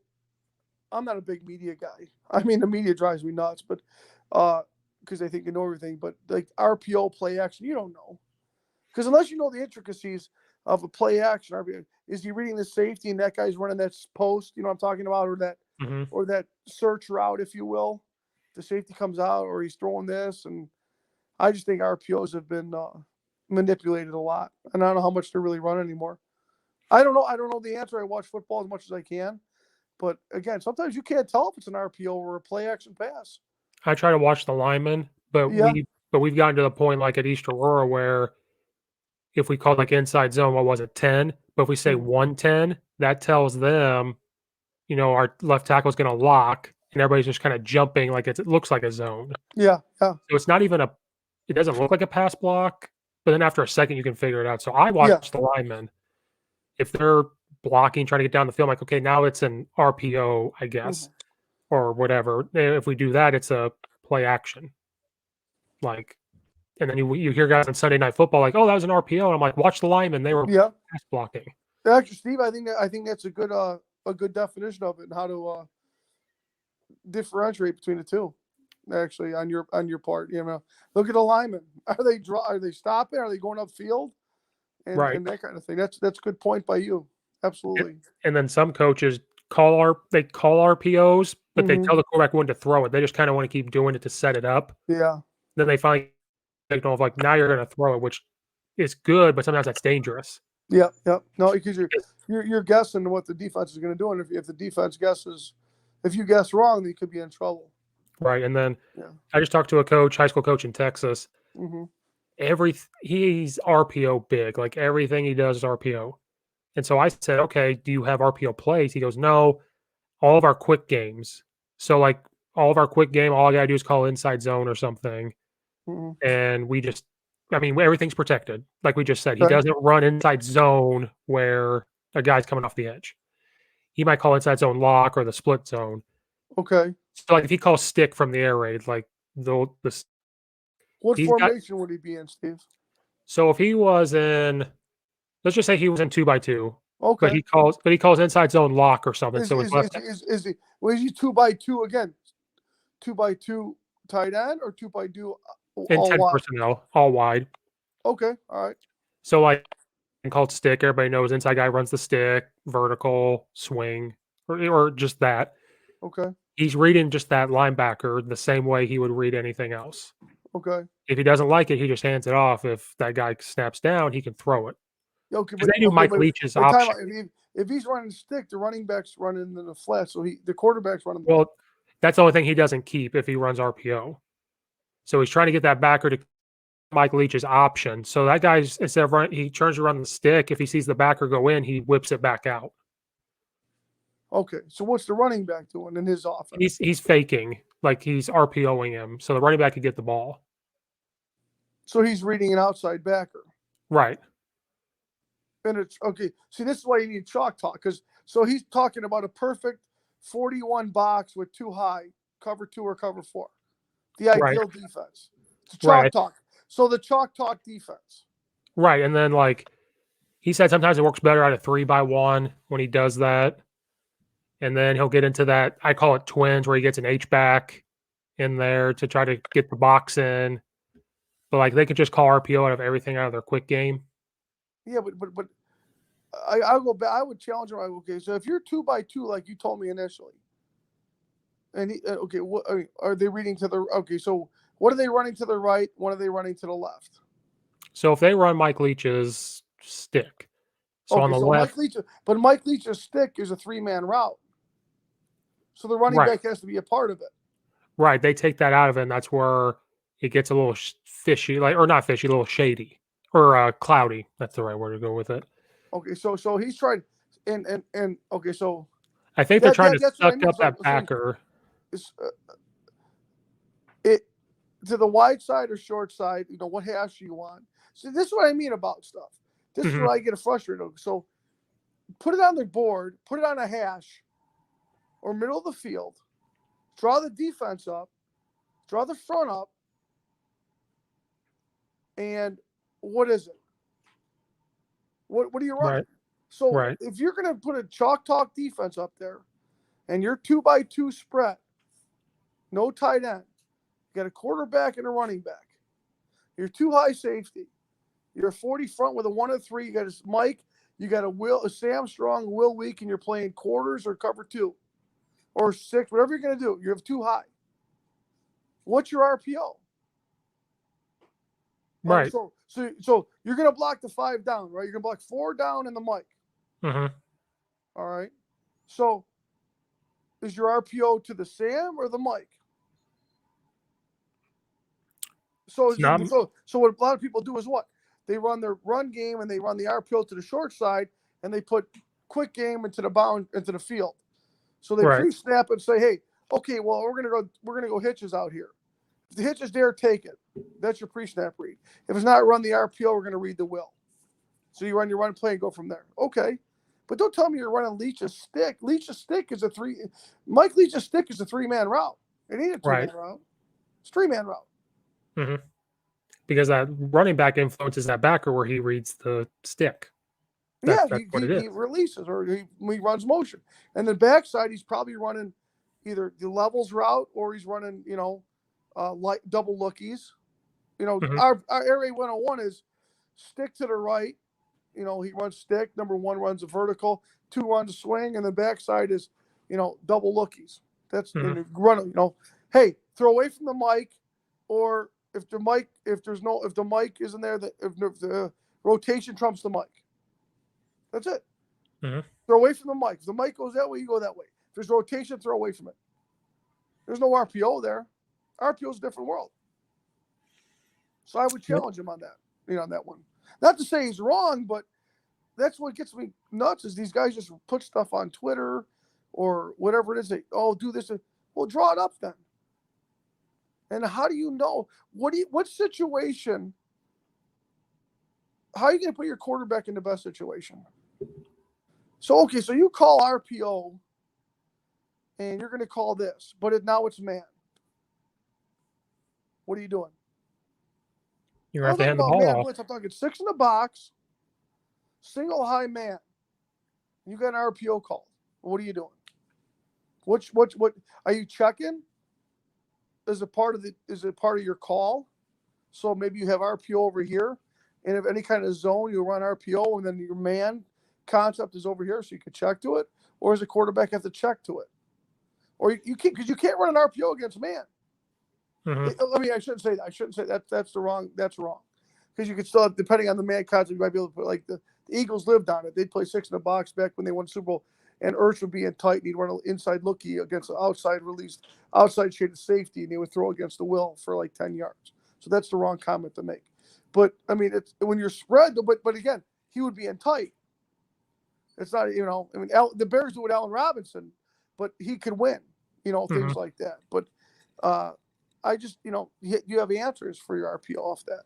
I'm not a big media guy. I mean, the media drives me nuts, but because they think you know everything. But, like, RPO, play action, you don't know. Because unless you know the intricacies of a play action, is he reading the safety and that guy's running that post, what I'm talking about, or that or that search route, if you will. The safety comes out, or he's throwing this, and I just think RPOs have been manipulated a lot, and I don't know how much they really run anymore. I don't know the answer. I watch football as much as I can, but again, sometimes you can't tell if it's an RPO or a play action pass. I try to watch the linemen, but we've gotten to the point, like at East Aurora, where if we call, like, inside zone, what was it, 10? But if we say 110, that tells them, our left tackle is going to lock, and everybody's just kind of jumping like it looks like a zone. Yeah. So it's not even it doesn't look like a pass block, but then after a second, you can figure it out. So I watch the linemen. If they're blocking, trying to get down the field, I'm like, okay, now it's an RPO, I guess, or whatever. If we do that, it's a play action. Like, and then you hear guys on Sunday Night Football like, oh, that was an RPO. And I'm like, watch the linemen. They were pass blocking. Actually, Steve, I think that's a good definition of it, and how to differentiate between the two. Actually, on your part, look at the linemen. Are they stopping? Are they going upfield? And that kind of thing. That's a good point by you. Absolutely. And then some coaches call RPOs, but they tell the quarterback when to throw it. They just kind of want to keep doing it to set it up. Yeah. Then they finally signal of, like, now you're going to throw it, which is good, but sometimes that's dangerous. Yeah. No, because you're guessing what the defense is going to do, and if the defense guesses, if you guess wrong, then you could be in trouble. Right, and then I just talked to a high school coach in Texas. He's RPO big, like everything he does is RPO. And so I said, okay, do you have RPO plays? He goes, no, all of our quick games. So, like, all of our quick game, all I got to do is call inside zone or something. And everything's protected. Like we just said, he doesn't run inside zone where a guy's coming off the edge. He might call inside zone lock or the split zone. Okay. So, like, if he calls stick from the air raid, like what formation would he be in, Steve? So if he was in, let's just say he was in 2x2. Okay. But he calls inside zone lock or something. Is he 2x2 again? 2x2 tight end or 2x2 all 10 wide? Personnel, all wide. Okay. All right. So, like, called stick, everybody knows inside guy runs the stick, vertical, swing, or just that. Okay. He's reading just that linebacker the same way he would read anything else. Okay. If he doesn't like it, he just hands it off. If that guy snaps down, he can throw it. Okay, They do Mike Leach's option. If he's running stick, the running back's running in the flat, so the quarterback's running. Well, that's the only thing he doesn't keep if he runs RPO. So he's trying to get that backer to Mike Leach's option. So that guy's, instead of he turns to run the stick. If he sees the backer go in, he whips it back out. Okay, so what's the running back doing in his offense? He's faking, like he's RPOing him, so the running back could get the ball. So he's reading an outside backer. Right. And it's okay. See, this is why you need chalk talk, because so he's talking about a perfect 41 box with 2 high, cover 2 or cover 4. The ideal defense. It's chalk talk. So the chalk talk defense. Right. And then, like, he said sometimes it works better out of 3-by-1 when he does that. And then he'll get into that, I call it twins, where he gets an H-back in there to try to get the box in. But, like, they could just call RPO out of everything out of their quick game. Yeah, but I'll go back. I would challenge him. Okay, so if you're 2-by-2, like you told me initially, and what are they reading to the? Okay, so what are they running to the right? What are they running to the left? So if they run Mike Leach's stick, so on the left, Mike Leach's stick is a 3-man route, so the running back has to be a part of it. Right, they take that out of it, and that's where it gets a little fishy, or not fishy, a little shady. Or cloudy. That's the right word to go with it. Okay, so he's trying, and okay, so I think they're trying to suck up that backer. It to the wide side or short side. What hash do you want? So this is what I mean about stuff. This is where I get frustrated. So put it on the board, put it on a hash, or middle of the field. Draw the defense up, draw the front up, and what is it? What are you running? Right. So if you're going to put a chalk talk defense up there and you're 2-by-2 spread, no tight end, you got a quarterback and a running back, you're 2 high safety, you're a 40 front with a 1 or 3, you got a Mike, you got a Sam Strong, Will Week, and you're playing quarters or cover 2 or 6, whatever you're going to do, you have 2 high. What's your RPO? Right. So you're going to block the 5 down, right? You're going to block 4 down in the mic. Mm-hmm. All right. So is your RPO to the Sam or the mic? So what a lot of people do is what? They run their run game and they run the RPO to the short side and they put quick game into the field. So they pre-snap and say, hey, okay, well, we're gonna go hitches out here. If the hitch is there, take it. That's your pre-snap read. If it's not, run the RPO, we're going to read the will. So you run your run play and go from there. Okay. But don't tell me you're running Leach's stick. Leach's stick is Mike Leach's stick is a 3-man route. It ain't a 2-man route. It's a 3-man route. Mm-hmm. Because that running back influences that backer where he reads the stick. That's he releases or he runs motion. And the backside, he's probably running either the levels route or he's running, like double lookies. Our Air 101 is stick to the right. He runs stick. Number 1 runs a vertical. 2 runs a swing, and the backside is, double lookies. That's run. Hey, throw away from the mic, or if the mic isn't there, if the rotation trumps the mic. That's it. Mm-hmm. Throw away from the mic. If the mic goes that way, you go that way. If there's rotation, throw away from it. There's no RPO there. RPO is a different world. So I would challenge him on that, on that one. Not to say he's wrong, but that's what gets me nuts is these guys just put stuff on Twitter or whatever it is. They, do this. Well, draw it up then. And how do you know? What situation? How are you going to put your quarterback in the best situation? So you call RPO and you're going to call this, but now it's man. What are you doing? You're going to have to hand the ball off. Blitz. I'm talking 6 in the box, single high man. You got an RPO call. What are you doing? What are you checking? Is it part of your call? So maybe you have RPO over here, and if any kind of zone, you run RPO, and then your man concept is over here, so you can check to it. Or does the quarterback have to check to it? Or you can't, because you can't run an RPO against man. I shouldn't say that. I shouldn't say that. That's wrong. Because you could still, depending on the man concept, you might be able to put, like, the Eagles lived on it. They'd play 6 in the box back when they won the Super Bowl, and Ertz would be in tight, and he'd run an inside lookie against the outside shaded safety, and he would throw against the will for like 10 yards. So that's the wrong comment to make. But I mean, it's when you're spread, but again, he would be in tight. It's not, the Bears do it with Allen Robinson, but he could win, things like that. But I just, you have answers for your RPO off that,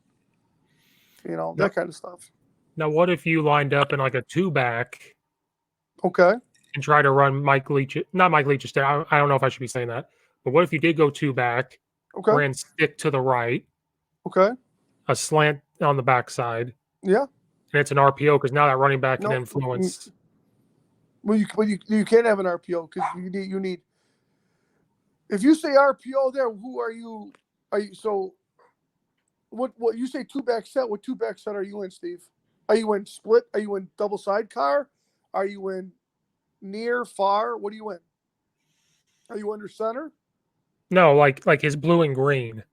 that kind of stuff. Now, what if you lined up in like a 2-back? Okay. And try to run not Mike Leach. I don't know if I should be saying that, but what if you did go 2-back? Okay. Ran stick to the right. Okay. A slant on the backside. Yeah. And it's an RPO because now that running back can influence. Well, you can't have an RPO because you need. If you say RPO there, who are you? So? What you say 2-back set? What 2-back set are you in, Steve? Are you in split? Are you in double sidecar? Are you in near, far? What are you in? Are you under center? No, like his blue and green.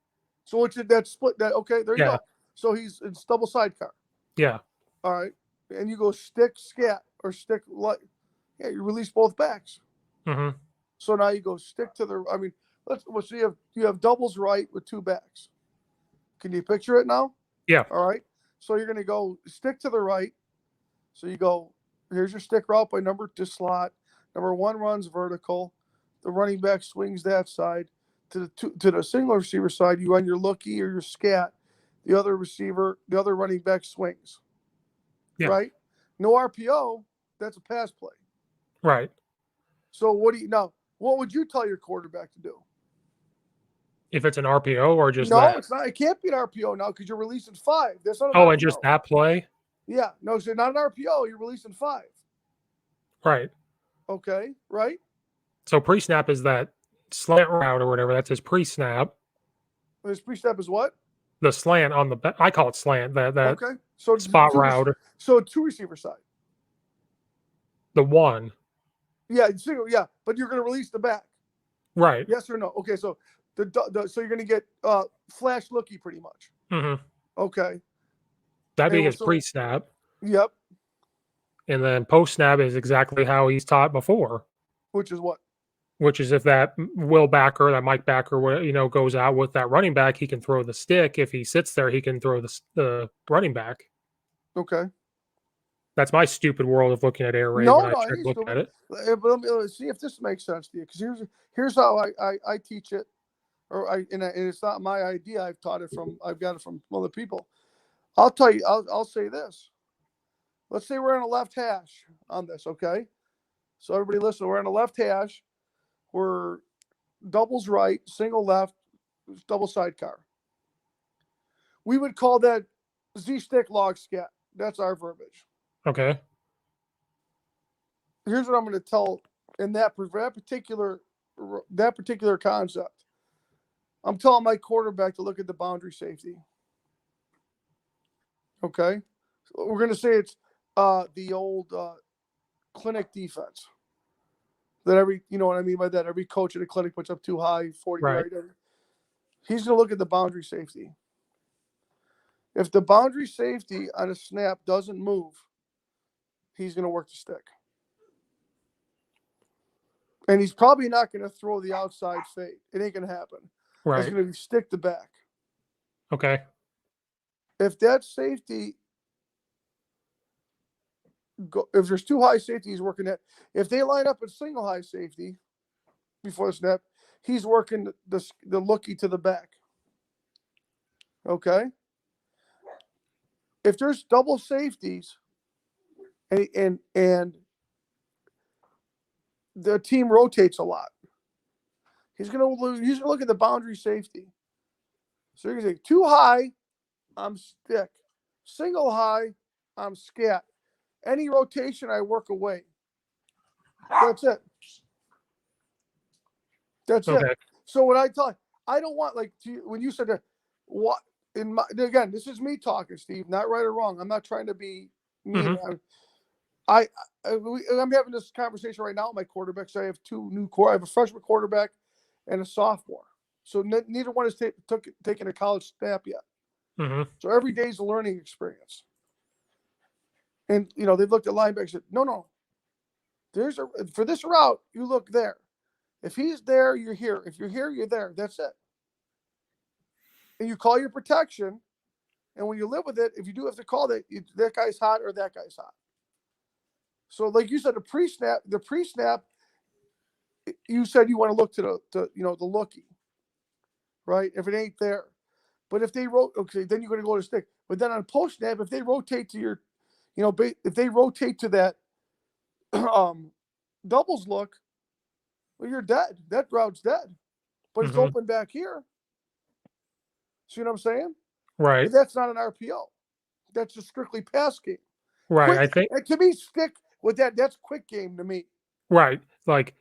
So what's that split? That okay? There you go. So it's double sidecar. Yeah. All right, and you go stick scat or stick like, yeah. You release both backs. Mm-hmm. So now you go stick to the. I mean, so you have doubles right with 2 backs. Can you picture it now? Yeah. All right. So you're going to go stick to the right. So you go, here's your stick route by number to slot. Number 1 runs vertical. The running back swings that side. To the single receiver side, you run your lookie or your scat. The other running back swings. Yeah. Right? No RPO. That's a pass play. Right. So what would you tell your quarterback to do? If it's an RPO or just it's not. It can't be an RPO now because you're releasing 5. That's not. And just that play. Yeah, no, so not an RPO. You're releasing 5. Right. Okay. Right. So pre-snap is that slant route or whatever. That's his pre-snap. His pre-snap is what? The slant on the I call it slant. That okay. So spot route. So 2 receiver side. The 1. Yeah, single. Yeah, but you're going to release the back. Right. Yes or no? Okay, so. So you're going to get flash lookie pretty much. Mm-hmm. Okay. That'd be his pre-snap. Yep. And then post-snap is exactly how he's taught before. Which is what? Which is if that Will backer, that Mike backer, goes out with that running back, he can throw the stick. If he sits there, he can throw the running back. Okay. That's my stupid world of looking at air raid when I try to look at it. But let me see if this makes sense to you. Because here's how I teach it. And it's not my idea. I've got it from other people. I'll tell you. I'll say this. Let's say we're in a left hash on this. Okay. So everybody listen. We're in a left hash. We're doubles right, single left, double sidecar. We would call that Z stick log scat. That's our verbiage. Okay. Here's what I'm going to tell in that particular concept. I'm telling my quarterback to look at the boundary safety. Okay. So we're going to say it's the old clinic defense. That you know what I mean by that? Every coach at a clinic puts up too high, 40 right. He's going to look at the boundary safety. If the boundary safety on a snap doesn't move, he's going to work the stick. And he's probably not going to throw the outside fade. It ain't going to happen. Right. It's going to be stick to back. Okay. If that safety, if there's 2 high safety, he's working that. If they line up at single high safety before the snap, he's working the lookie to the back. Okay. If there's double safeties, and the team rotates a lot, he's gonna look at the boundary safety. So you're gonna say 2 high, I'm stick. Single high, I'm scat. Any rotation, I work away. That's it. That's it. So what I tell you, I don't want when you said that. What again? This is me talking, Steve. Not right or wrong. I'm not trying to be mean. Mm-hmm. I'm having this conversation right now with my quarterbacks. I have 2 new core. I have a freshman quarterback and a sophomore. So neither one has taken a college snap yet. Mm-hmm. So every day is a learning experience. And, they've looked at linebackers and said, no. For this route, you look there. If he's there, you're here. If you're here, you're there. That's it. And you call your protection. And when you live with it, if you do have to call that guy's hot or that guy's hot. So like you said, the pre-snap, you said you want to look to the lookie, right? If it ain't there. But if they then you're going to go to stick. But then on post-snap, if they rotate to if they rotate to that doubles look, well, you're dead. That route's dead. But it's open back here. See what I'm saying? Right. But that's not an RPO. That's just strictly pass game. Right. I think to me, stick with that. That's quick game to me. Right. Like,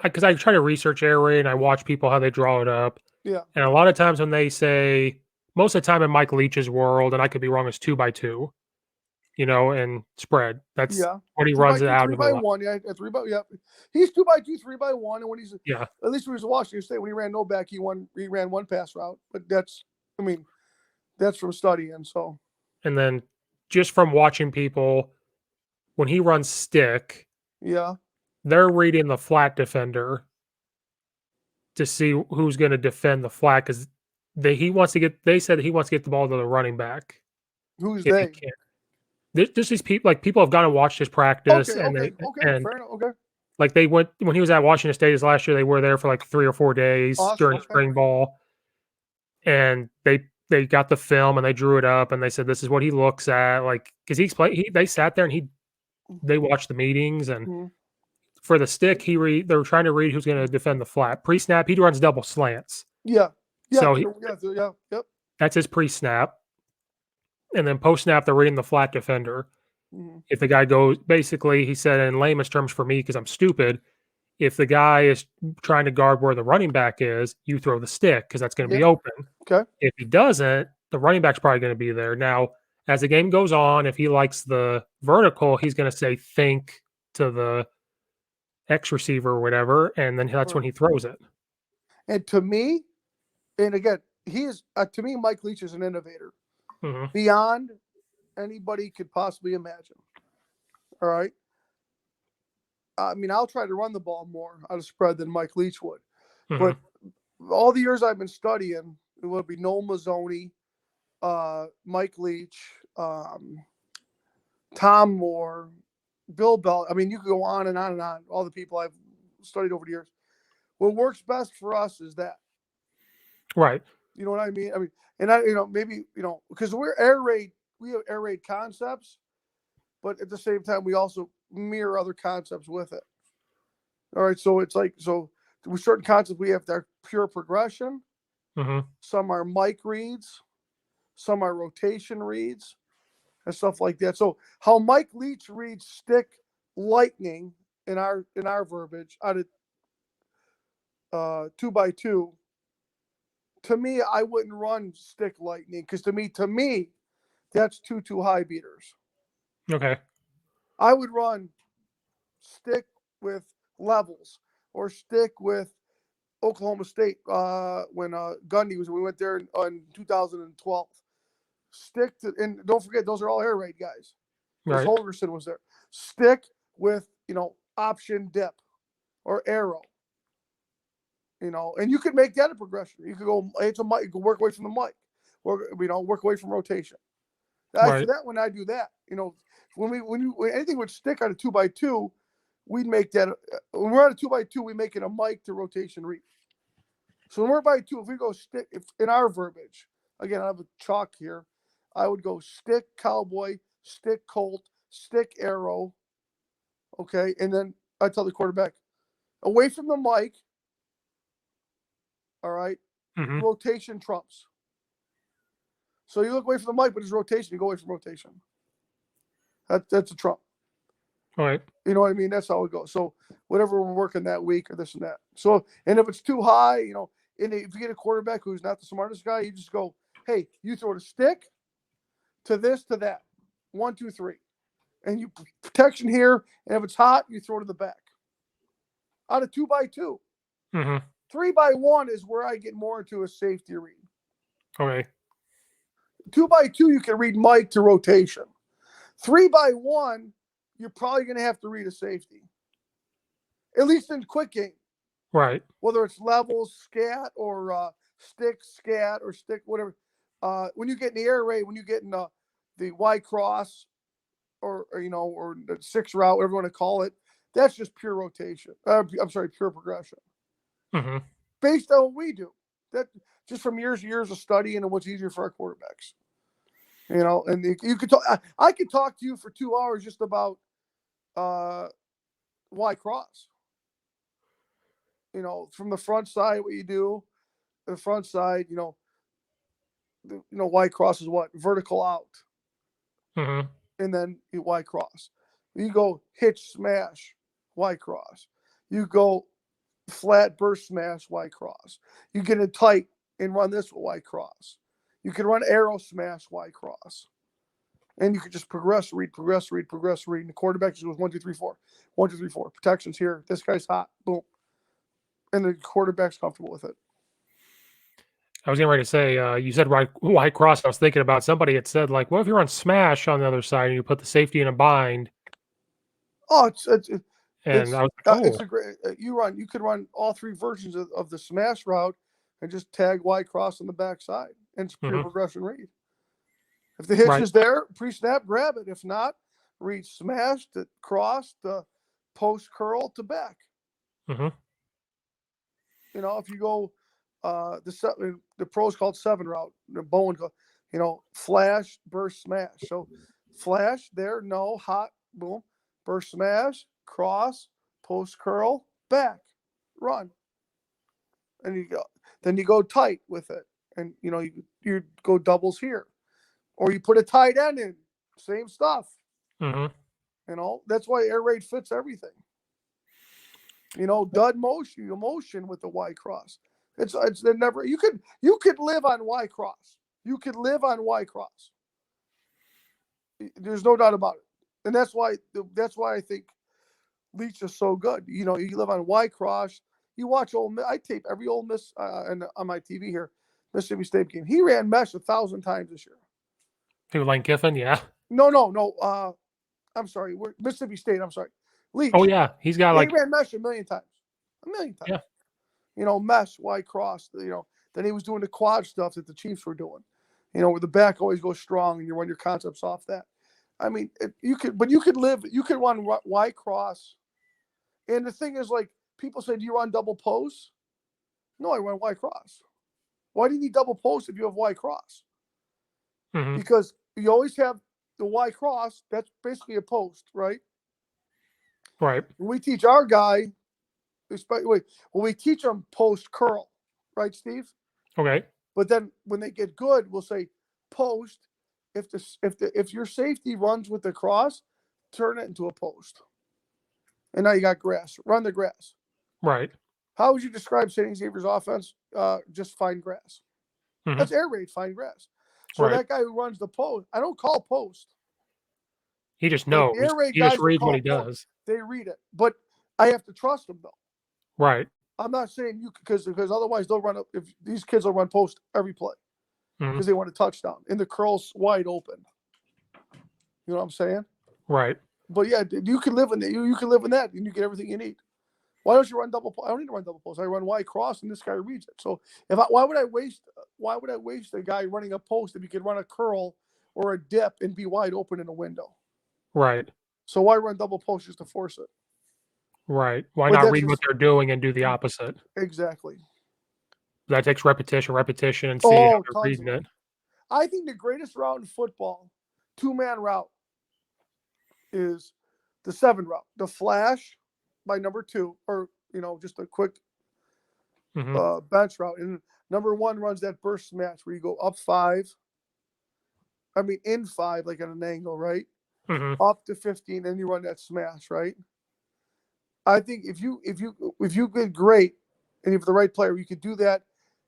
because I try to research air raid and I watch people how they draw it up. Yeah. And a lot of times when they say, most of the time in Mike Leach's world, and I could be wrong, it's 2x2, and spread. That's what he runs it out of. 3x1, yeah, 3x, yeah. He's 2x2, 3x1, and when he's at least when he was at Washington State, when he ran no back, he ran one pass route. But that's from studying. So. And then just from watching people, when he runs stick, they're reading the flat defender to see who's going to defend the flat because they said he wants to get the ball to the running back. Who's they? Just these people, like people have gone and watched his practice. Fair enough. Okay. Like they went when he was at Washington State his last year, they were there for like 3 or 4 days during spring ball. And they got the film and they drew it up and they said, this is what he looks at. Like, cause they sat there and they watched the meetings and for the stick, they were trying to read who's going to defend the flat. Pre-snap, he runs double slants. Yeah. So yep. That's his pre-snap. And then post-snap, they're reading the flat defender. If the guy goes, basically, he said in layman's terms for me, because I'm stupid, if the guy is trying to guard where the running back is, you throw the stick because that's going to be open. Okay. If he doesn't, the running back's probably going to be there. Now, as the game goes on, if he likes the vertical, he's going to say think to the X receiver or whatever, and then that's when he throws it. And to me, and again, he is to me, Mike Leach is an innovator beyond anybody could possibly imagine. All right. I mean, I'll try to run the ball more out of spread than Mike Leach would. But all the years I've been studying, it would be Noel Mazzoni, Mike Leach, Tom Moore, Bill Bell. I mean, you could go on and on and on. All the people I've studied over the years. What works best for us is that. Right. You know what I mean? I mean, and maybe, because we have air raid concepts, but at the same time, we also mirror other concepts with it. All right. So it's like, with certain concepts, we have their pure progression. Some are mic reads, some are rotation reads, and stuff like that. So how Mike Leach reads stick lightning in our verbiage out of 2x2. To me, I wouldn't run stick lightning because to me, that's two high beaters. Okay. I would run stick with levels or stick with Oklahoma State when Gundy we went there in 2012. Stick to, and don't forget, those are all air raid guys. Right. Holgerson was there. Stick with, option dip or arrow. And you could make that a progression. You could go, it's a mic, you could work away from the mic, or work away from rotation. Right. That when I do that, when anything would stick on a 2x2, we'd make that. When we're on a 2x2, we make it a mic to rotation read. So when we're by 2, if we go stick, in our verbiage, again, I have a chalk here. I would go stick cowboy, stick colt, stick arrow. Okay, and then I tell the quarterback, away from the mic. All right. Rotation trumps. So you look away from the mic, but it's rotation. You go away from rotation. That's a trump. All right. You know what I mean? That's how it goes. So whatever we're working that week or this and that. So, and if it's too high, and if you get a quarterback who's not the smartest guy, you just go, hey, you throw the stick to this, to that. 1, 2, 3. And you protection here. And if it's hot, you throw to the back. Out of 2x2. 3x1 is where I get more into a safety read. Okay. 2x2, you can read Mike to rotation. 3x1, you're probably going to have to read a safety, at least in quick game. Right. Whether it's levels, scat, or stick, scat, or stick, whatever. When you get in the air raid, when you get in the Y cross, or the 6 route, whatever you want to call it, that's just pure rotation. I'm sorry, pure progression. Mm-hmm. Based on what we do, that just from years and years of studying and what's easier for our quarterbacks. And you could talk. I could talk to you for 2 hours just about Y cross. From the front side, what you do, the front side, Y cross is what? Vertical out. Mm-hmm. And then you Y cross. You go hitch smash, Y cross. You go flat burst smash, Y cross. You get it tight and run this with Y cross. You can run arrow smash, Y cross. And you can just progress, read. And the quarterback just goes 1, 2, 3, 4. 1, 2, 3, 4. Protection's here. This guy's hot. Boom. And the quarterback's comfortable with it. I was getting ready to say, you said Y cross. I was thinking about somebody had said, like, what if you run smash on the other side and you put the safety in a bind? Oh, I was like, it's a great. You could run all 3 versions of the smash route and just tag Y cross on the backside, and it's pure progression read. If the hitch is there, pre-snap, grab it. If not, read smash to cross to post curl to back. Mm-hmm. If you go the pros called 7 route, the Bowen, flash, burst, smash. So flash there, no, hot, boom, burst, smash, cross, post curl, back, run. And then you go tight with it. And you go doubles here. Or you put a tight end in, same stuff. Mm-hmm. That's why air raid fits everything. Dud motion with the Y cross. It's never. You could live on Y cross. You could live on Y cross. There's no doubt about it, and that's why I think Leach is so good. You live on Y cross. You watch Ole Miss. I tape every Ole Miss on my TV here, Mississippi State game. He ran mesh 1,000 times this year. Who, Lane Kiffin? Yeah. No. I'm sorry. We're Mississippi State. I'm sorry. Leach. Oh yeah, he's got he ran mesh 1,000,000 times. 1,000,000 times. Yeah. Mesh, Y cross. Then he was doing the quad stuff that the Chiefs were doing. Where the back always goes strong and you run your concepts off that. I mean, you could run Y cross. And the thing is, like, people say, do you run double post? No, I run Y cross. Why do you need double post if you have Y cross? Mm-hmm. Because you always have the Y cross. That's basically a post, right? Right. When we teach our guy, we teach them post curl, right, Steve? Okay. But then when they get good, we'll say post. If your safety runs with the cross, turn it into a post. And now you got grass. Run the grass. Right. How would you describe Saint Xavier's offense? Just find grass. Mm-hmm. That's air raid, find grass. So that guy who runs the post, I don't call post. He just knows. He just reads what he does. They read it. But I have to trust them, though. Right. I'm not saying you because otherwise they'll run up. If these kids will run post every play because they want a touchdown and the curl's wide open. You know what I'm saying? Right. But yeah, you can live in that. You can live in that, and you get everything you need. Why don't you run double post? I don't need to run double post. I run Y cross, and this guy reads it. So why would I waste a guy running a post if you could run a curl or a dip and be wide open in a window? Right. So why run double post just to force it? Right. Why not read what they're doing and do the opposite? Exactly. That takes repetition, and see how they're reading it. I think the greatest route in football, 2-man route, is the 7 route. The flash by number 2, or just a quick bench route. And number 1 runs that burst smash where you go up 5. I mean, in 5, like at an angle, right? Mm-hmm. Up to 15, and you run that smash, right? I think if you get great, and if the right player, you could do that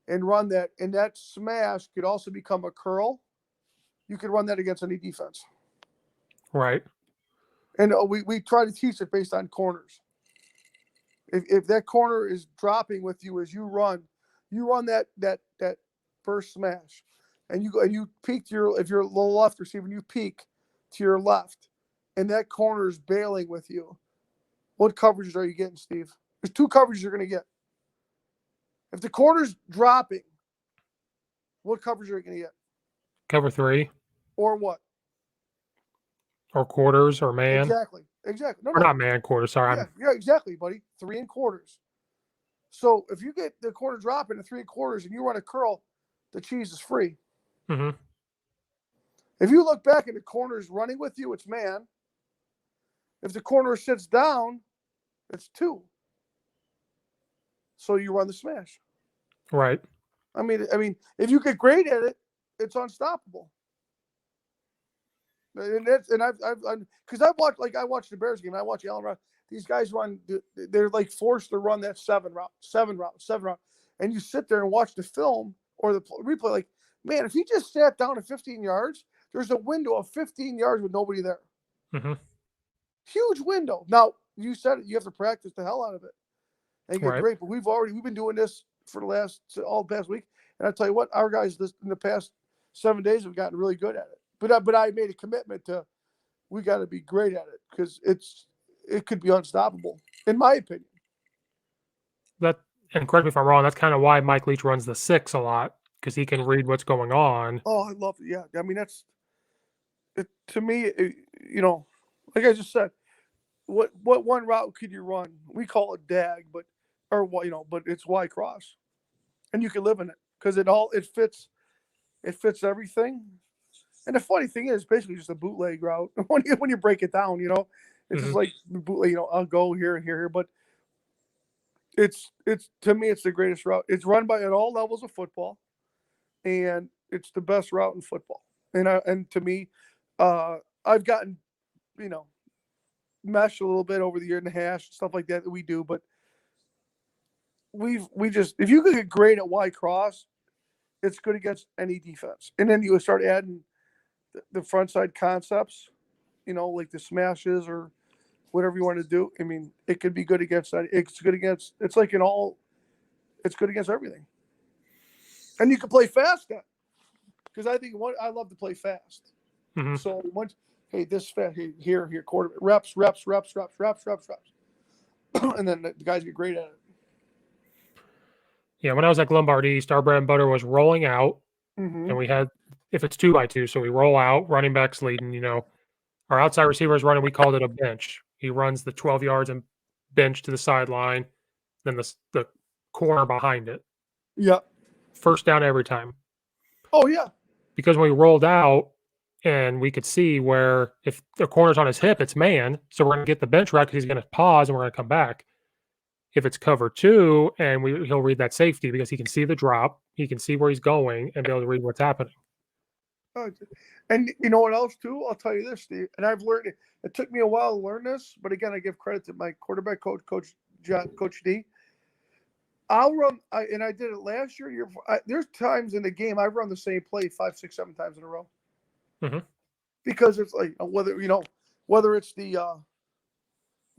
and run that, and that smash could also become a curl. You could run that against any defense. Right. And we try to teach it based on corners. If that corner is dropping with you as you run that first smash, and you peek to your, if you're a little left receiver, you peek to your left, and that corner is bailing with you. What coverages are you getting, Steve? There's 2 coverages you're going to get. If the corner's dropping, what coverage are you going to get? Cover 3. Or what? Or quarters or man. Exactly. Or not man, quarters. Sorry. Yeah, exactly, buddy. 3 and quarters. So if you get the corner dropping to 3 quarters and you run a curl, the cheese is free. Mm-hmm. If you look back and the corner's running with you, it's man. If the corner sits down, it's 2. So you run the smash. Right. I mean, if you get great at it, it's unstoppable. And I've watched the Bears game. I watch Allen run. These guys run. They're like forced to run that 7 route, and you sit there and watch the film or the replay. Like, man, if he just sat down at 15 yards, there's a window of 15 yards with nobody there. Mm-hmm. Huge window. Now you said it. You have to practice the hell out of it and get right. great. But we've been doing this for all the past week, and I tell you what, our guys in the past 7 days have gotten really good at it. But I made a commitment to, we got to be great at it because it could be unstoppable, in my opinion. And correct me if I'm wrong, that's kind of why Mike Leach runs the 6 a lot, because he can read what's going on. Oh, I love it. Yeah, I mean to me, like I just said, what one route could you run? We call it dag, but it's Y cross, and you can live in it because it fits everything. And the funny thing is, basically just a bootleg route. When you break it down, it's mm-hmm. just like bootleg. I'll go here and here, but it's to me, it's the greatest route. It's run at all levels of football, and it's the best route in football. And to me, I've gotten meshed a little bit over the year and a half, stuff like that we do, but we just, if you could get great at Y cross, it's good against any defense. And then you start adding the front side concepts, like the smashes or whatever you want to do. I mean, it could be good against that. It's good against, it's good against everything. And you can play fast then. Because I love to play fast. Mm-hmm. So this fast, here, quarter reps. And then the guys get great at it. Yeah, when I was at Lombard East, our bread and butter was rolling out. Mm-hmm. And we had, if it's 2x2, so we roll out, running backs leading, our outside receiver is running, we called it a bench. He runs the 12 yards and bench to the sideline, then the corner behind it. Yeah. First down every time. Oh, yeah. Because when we rolled out and we could see where if the corner's on his hip, it's man. So we're going to get the bench right because he's going to pause and we're going to come back. If it's cover 2, and he'll read that safety because he can see the drop, he can see where he's going and be able to read what's happening. And you know what else too? I'll tell you this, Steve. And I've learned it. It took me a while to learn this, but again, I give credit to my quarterback coach, Coach D. I'll run, and I did it last year. There's times in the game I've run the same play 5, 6, 7 times in a row. Mm-hmm. Because it's like whether it's the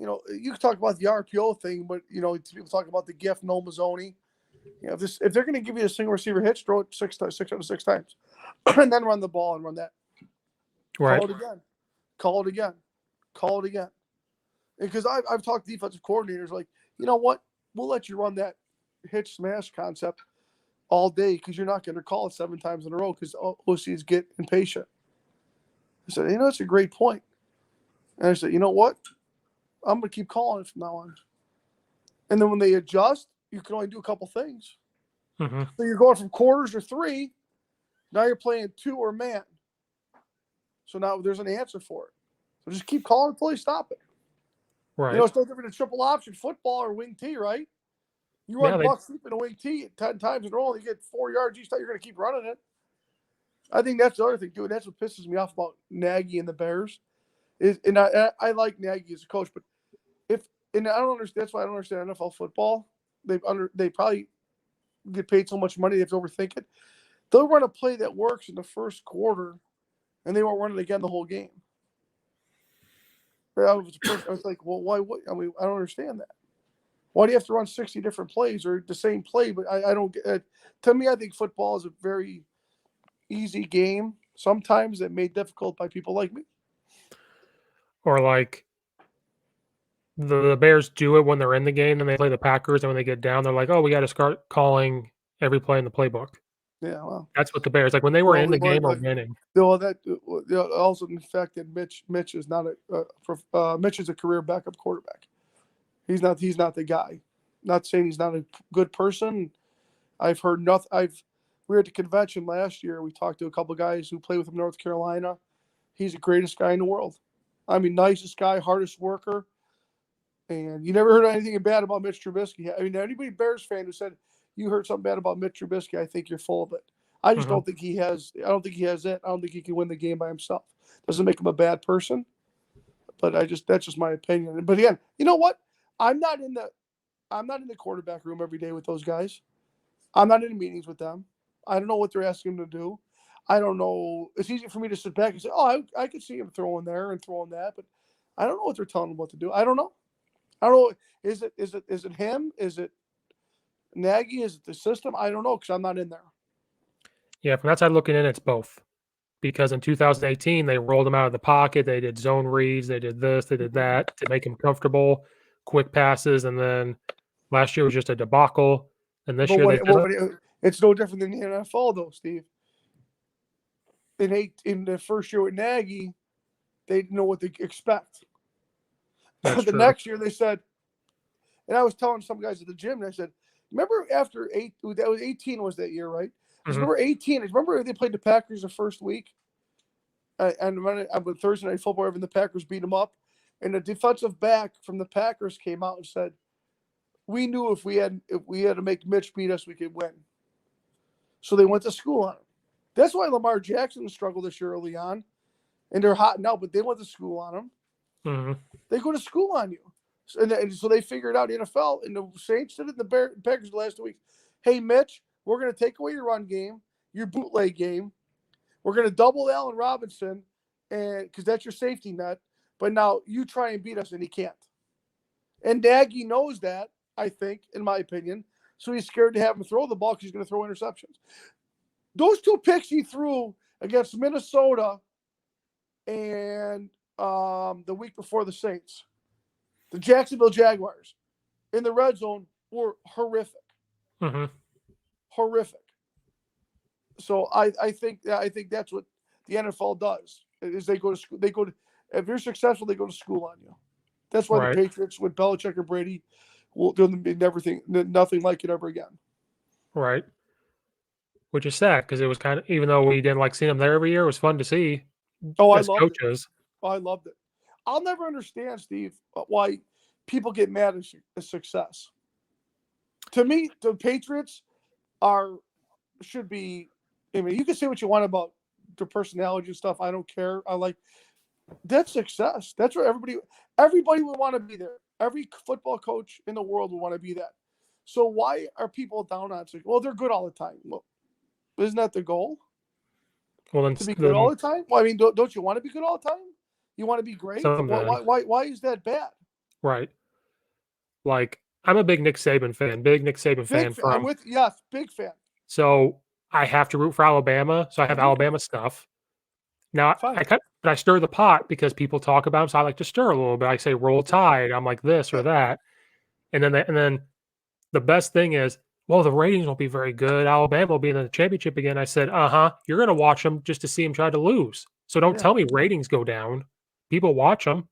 you can talk about the RPO thing, but people talk about the gift, no Mazzoni. If they're going to give you a single receiver hitch, throw it 6 out of 6 times, and then run the ball and run that. Right. Call it again. Because I've talked to defensive coordinators like, you know what? We'll let you run that hitch smash concept all day because you're not going to call it 7 times in a row because OCs get impatient. I said, it's a great point. And I said, you know what? I'm going to keep calling it from now on. And then when they adjust, you can only do a couple things. Mm-hmm. So you're going from quarters or 3. Now you're playing 2 or man. So now there's an answer for it. So just keep calling until you stop it. Right. It's no different than triple option football or wing T, right? You run buck sweep in a wing T 10 times in a row, and you get 4 yards each time, you're going to keep running it. I think that's the other thing, too. And that's what pisses me off about Nagy and the Bears. I like Nagy as a coach, but I don't understand. That's why I don't understand NFL football. They probably get paid so much money they have to overthink it. They'll run a play that works in the first quarter, and they won't run it again the whole game. I was like, well, why? I mean, I don't understand that. Why do you have to run 60 different plays or the same play? But I don't get to me, I think football is a very easy game. Sometimes it made difficult by people like me. Or like the Bears do it when they're in the game, then they play the Packers, and when they get down, they're like, "Oh, we got to start calling every play in the playbook." Yeah, well, That's what the Bears like when they were in the game or winning. Well, that also the fact that Mitch is not Mitch is a career backup quarterback. He's not the guy. Not saying he's not a good person. I've heard nothing. We were at the convention last year. We talked to a couple of guys who play with him in North Carolina. He's the greatest guy in the world. I mean, nicest guy, hardest worker. And you never heard anything bad about Mitch Trubisky. I mean, anybody Bears fan who said you heard something bad about Mitch Trubisky, I think you're full of it. I just don't think he has. I don't think he has it. I don't think he can win the game by himself. Doesn't make him a bad person, but that's just my opinion. But again, you know what? I'm not in the quarterback room every day with those guys. I'm not in meetings with them. I don't know what they're asking him to do. I don't know. It's easy for me to sit back and say, "Oh, I could see him throwing there and throwing that," but I don't know what they're telling him what to do. I don't know. Is it him? Is it Nagy? Is it the system? I don't know because I'm not in there. Yeah, from that side looking in, it's both. Because in 2018, they rolled him out of the pocket. They did zone reads. They did this. They did that to make him comfortable, quick passes. And then last year was just a debacle. And this year, it's no different than the NFL, though, Steve. In the first year with Nagy, they didn't know what to expect. The next year, they said, and I was telling some guys at the gym, and I said, remember after 18 was that year, right? Remember 18? Remember they played the Packers the first week, and on Thursday Night Football, even the Packers beat them up, and the defensive back from the Packers came out and said, "We knew if we had to make Mitch beat us, we could win." So they went to school on him. That's why Lamar Jackson struggled this year early on, and they're hot now, but they went to school on him. They go to school on you, and so they figured out the NFL, and the Saints did it. The Packers last week. Hey, Mitch. We're going to take away your run game, your bootleg game. We're going to double Allen Robinson, and because that's your safety net. But now you try and beat us, and he can't. And Nagy knows that, I think, in my opinion. So he's scared to have him throw the ball because he's going to throw interceptions. Those two picks he threw against Minnesota and the week before the Saints, the Jacksonville Jaguars, in the red zone were horrific. Horrific. So I think that's what the NFL does. Is they go to school. If you're successful, they go to school on you. That's why the Patriots with Belichick and Brady will do nothing like it ever again. Right. Which is sad because it was kind of, even though we didn't like seeing them there every year, it was fun to see. Oh, I loved it. I loved it. I'll never understand, Steve, why people get mad at success. To me, the Patriots should be. I mean, you can say what you want about their personality and stuff. I don't care. That's success. That's where everybody would want to be there. Every football coach in the world would want to be that. So why are people down on it? Well, they're good all the time. Well, isn't that the goal? Well, then to be good all the time. Well, I mean, don't you want to be good all the time? You want to be great. Why is that bad? Right. Like, I'm a big Nick Saban fan. I'm with big fan. So I have to root for Alabama. So I have Alabama stuff. Now I stir the pot because people talk about them. So I like to stir a little bit. I say roll tide. I'm like this or that, and then the best thing is, well, the ratings won't be very good. Alabama will be in the championship again. I said, you're going to watch them just to see them try to lose. So don't tell me ratings go down. People watch them,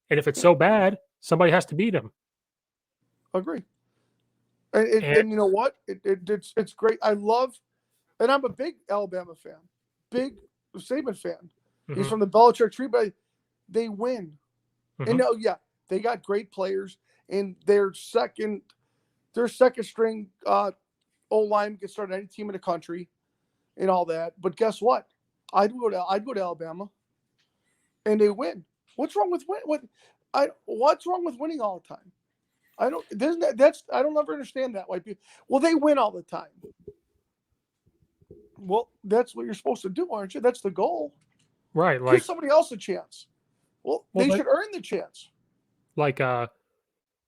and if it's so bad, somebody has to beat them. Agree. And you know what? It's great. I love, and I'm a big Alabama fan, big Saban fan. He's from the Belichick tree, but they win. And they got great players, and their second string O-line can start any team in the country, and all that. But guess what? I'd go to Alabama, and they win. What's wrong with what's wrong with winning all the time? I don't ever understand that. Why people? Well, they win all the time. Well, that's what you're supposed to do, aren't you? That's the goal. Right. Like, give somebody else a chance. Well, they should earn the chance. Like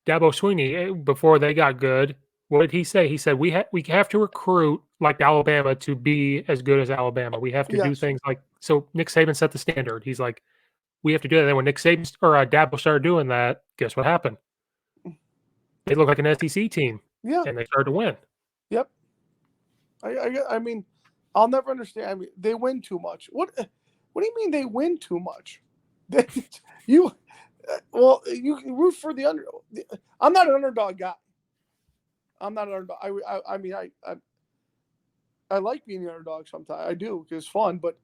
Dabo Swinney, before they got good, what did he say? He said, we have to recruit like Alabama to be as good as Alabama. We have to do Yes. things like – so Nick Saban set the standard. He's like, we have to do that. Then when Nick Saban or Dabo started doing that, guess what happened? They looked like an SEC team. Yeah. And they started to win. Yep. I mean, I'll never understand. I mean, they win too much. What do you mean they win too much? You root for the under. I'm not an underdog guy. I'm not an underdog. I mean, I like being the underdog sometimes. I do because it's fun. But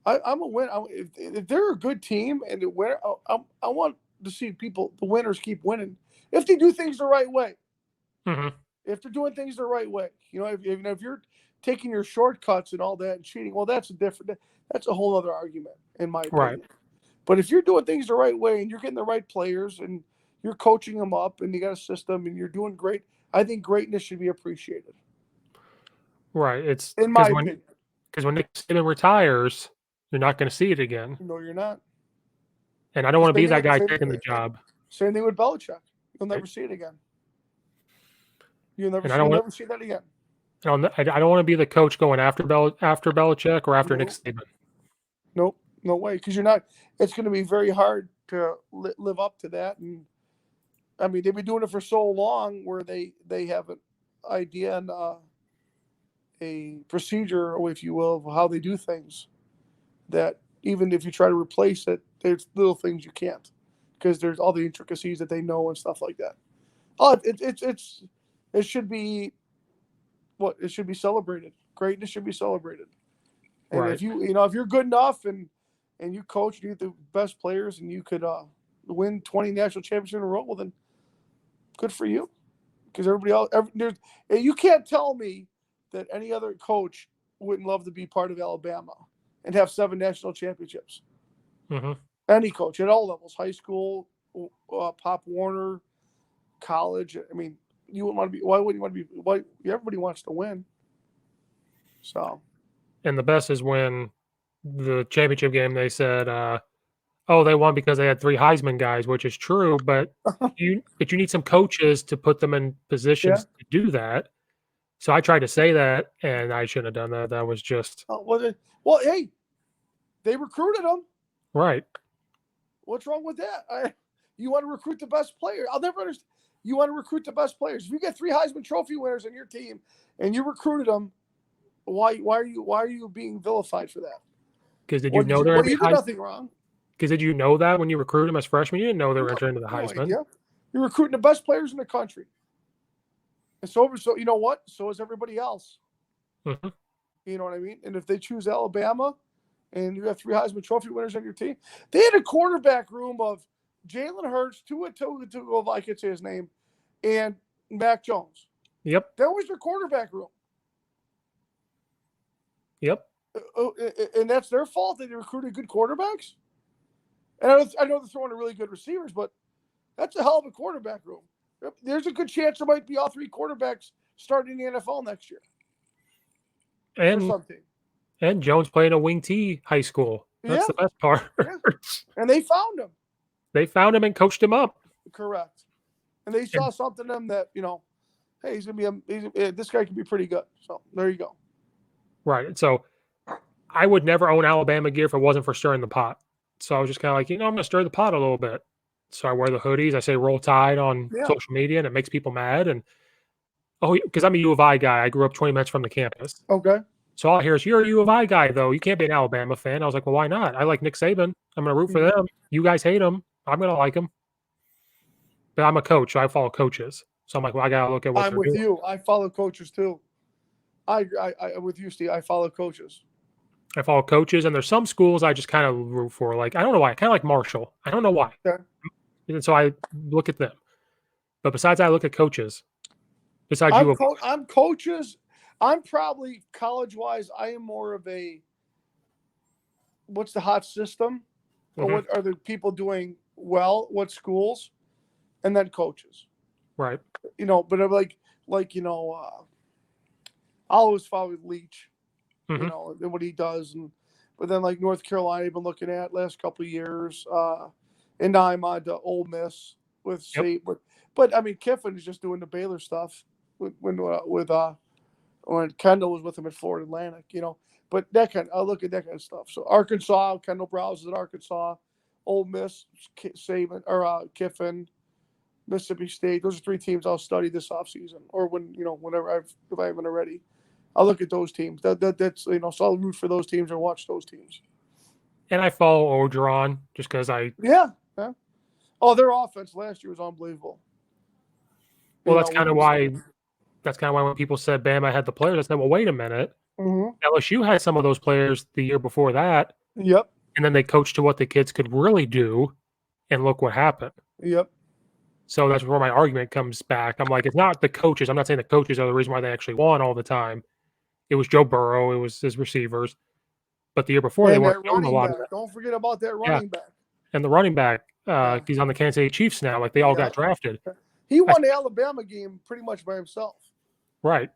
I'm a win. If they're a good team and I want to see the winners keep winning if they do things the right way. Mm-hmm. If they're doing things the right way, if you're taking your shortcuts and all that and cheating, well, that's a whole other argument in my opinion. Right. But if you're doing things the right way and you're getting the right players and you're coaching them up and you got a system and you're doing great, I think greatness should be appreciated. Right. It's in my opinion. Because when Nick Saban retires, you're not going to see it again. No, you're not. And I don't want to be that guy taking the job. Same thing with Belichick. You'll never see it again. You'll never see that again. I don't want to be the coach going after Belichick or after Nick Saban. Nope, no way. Because you're not. It's going to be very hard to live up to that. And I mean, they've been doing it for so long, where they have an idea and a procedure, if you will, of how they do things. That even if you try to replace it, there's little things you can't, because there's all the intricacies that they know and stuff like that. Oh, it should be it should be celebrated. Greatness should be celebrated. And right. if if you're good enough and you coach and you get the best players and you could win 20 national championships in a row, well then good for you. Because everybody else, you can't tell me that any other coach wouldn't love to be part of Alabama and have 7 national championships. Mm-hmm. Any coach at all levels, high school, Pop Warner, college. I mean, you wouldn't want to be. Why wouldn't you want to be? Why everybody wants to win. So. And the best is when the championship game they said, they won because they had 3 Heisman guys, which is true, but you need some coaches to put them in positions to do that. So I tried to say that, and I shouldn't have done that. That was just hey, they recruited them. Right. What's wrong with that? You want to recruit the best players. I'll never understand. You want to recruit the best players. If you get 3 Heisman Trophy winners on your team and you recruited them, why are you being vilified for that? Because did you know they're you did nothing wrong? Because did you know that when you recruited them as freshmen, you didn't know they were entering into the Heisman? Yeah, you're recruiting the best players in the country, and so you know what? So is everybody else. Mm-hmm. You know what I mean? And if they choose Alabama, and you have 3 Heisman Trophy winners on your team, they had a quarterback room of Jalen Hurts, Tua if I could say his name, and Mac Jones. Yep. That was their quarterback room. Yep. And that's their fault that they recruited good quarterbacks. And I know they're throwing really good receivers, but that's a hell of a quarterback room. There's a good chance there might be all 3 quarterbacks starting in the NFL next year. And or something. And Jones playing a wing T high school. That's the best part. Yeah. And they found him. They found him and coached him up. Correct. And they saw something in him that, hey, he's going to be this guy can be pretty good. So there you go. Right. So I would never own Alabama gear if it wasn't for stirring the pot. So I was just kind of like, I'm going to stir the pot a little bit. So I wear the hoodies. I say Roll Tide on social media, and it makes people mad. And because I'm a U of I guy. I grew up 20 minutes from the campus. Okay. So all I hear is, you're a U of I guy, though. You can't be an Alabama fan. I was like, well, why not? I like Nick Saban. I'm going to root for them. You guys hate him. I'm going to like him. But I'm a coach, so I follow coaches. So I'm like, well, I got to look at what they're doing. I'm with you. I follow coaches, too. I'm with you, Steve. I follow coaches. I follow coaches, and there's some schools I just kind of root for. Like, I don't know why. I kind of like Marshall. I don't know why. Okay. And so I look at them. But besides that, I look at coaches. Besides I'm coaches. I'm probably, college-wise, I am more of a, what's the hot system? Or what are the people doing well? What schools? And then coaches. Right. But I'm like, I'll always follow Leach, and what he does. But then like North Carolina, I've been looking at last couple of years. And now I'm on to Ole Miss with State. But I mean, Kiffin is just doing the Baylor stuff when Kendall was with him at Florida Atlantic, But I look at that kind of stuff. So Arkansas, Kendall Browse is at Arkansas, Ole Miss, Kiffin, Mississippi State. Those are 3 teams I'll study this offseason, or whenever if I haven't already. I'll look at those teams. That's so I'll root for those teams or watch those teams. And I follow Orgeron just because yeah. Oh, their offense last year was unbelievable. Well, that's kind of why when people said Bama had the players, I said, well, wait a minute. Mm-hmm. LSU had some of those players the year before that. Yep. And then they coached to what the kids could really do, and look what happened. Yep. So that's where my argument comes back. I'm like, it's not the coaches. I'm not saying the coaches are the reason why they actually won all the time. It was Joe Burrow. It was his receivers. But the year before, they weren't doing a lot of that. Don't forget about that running back. And the running back, he's on the Kansas City Chiefs now. Like, they all got drafted. He won the Alabama game pretty much by himself. Right.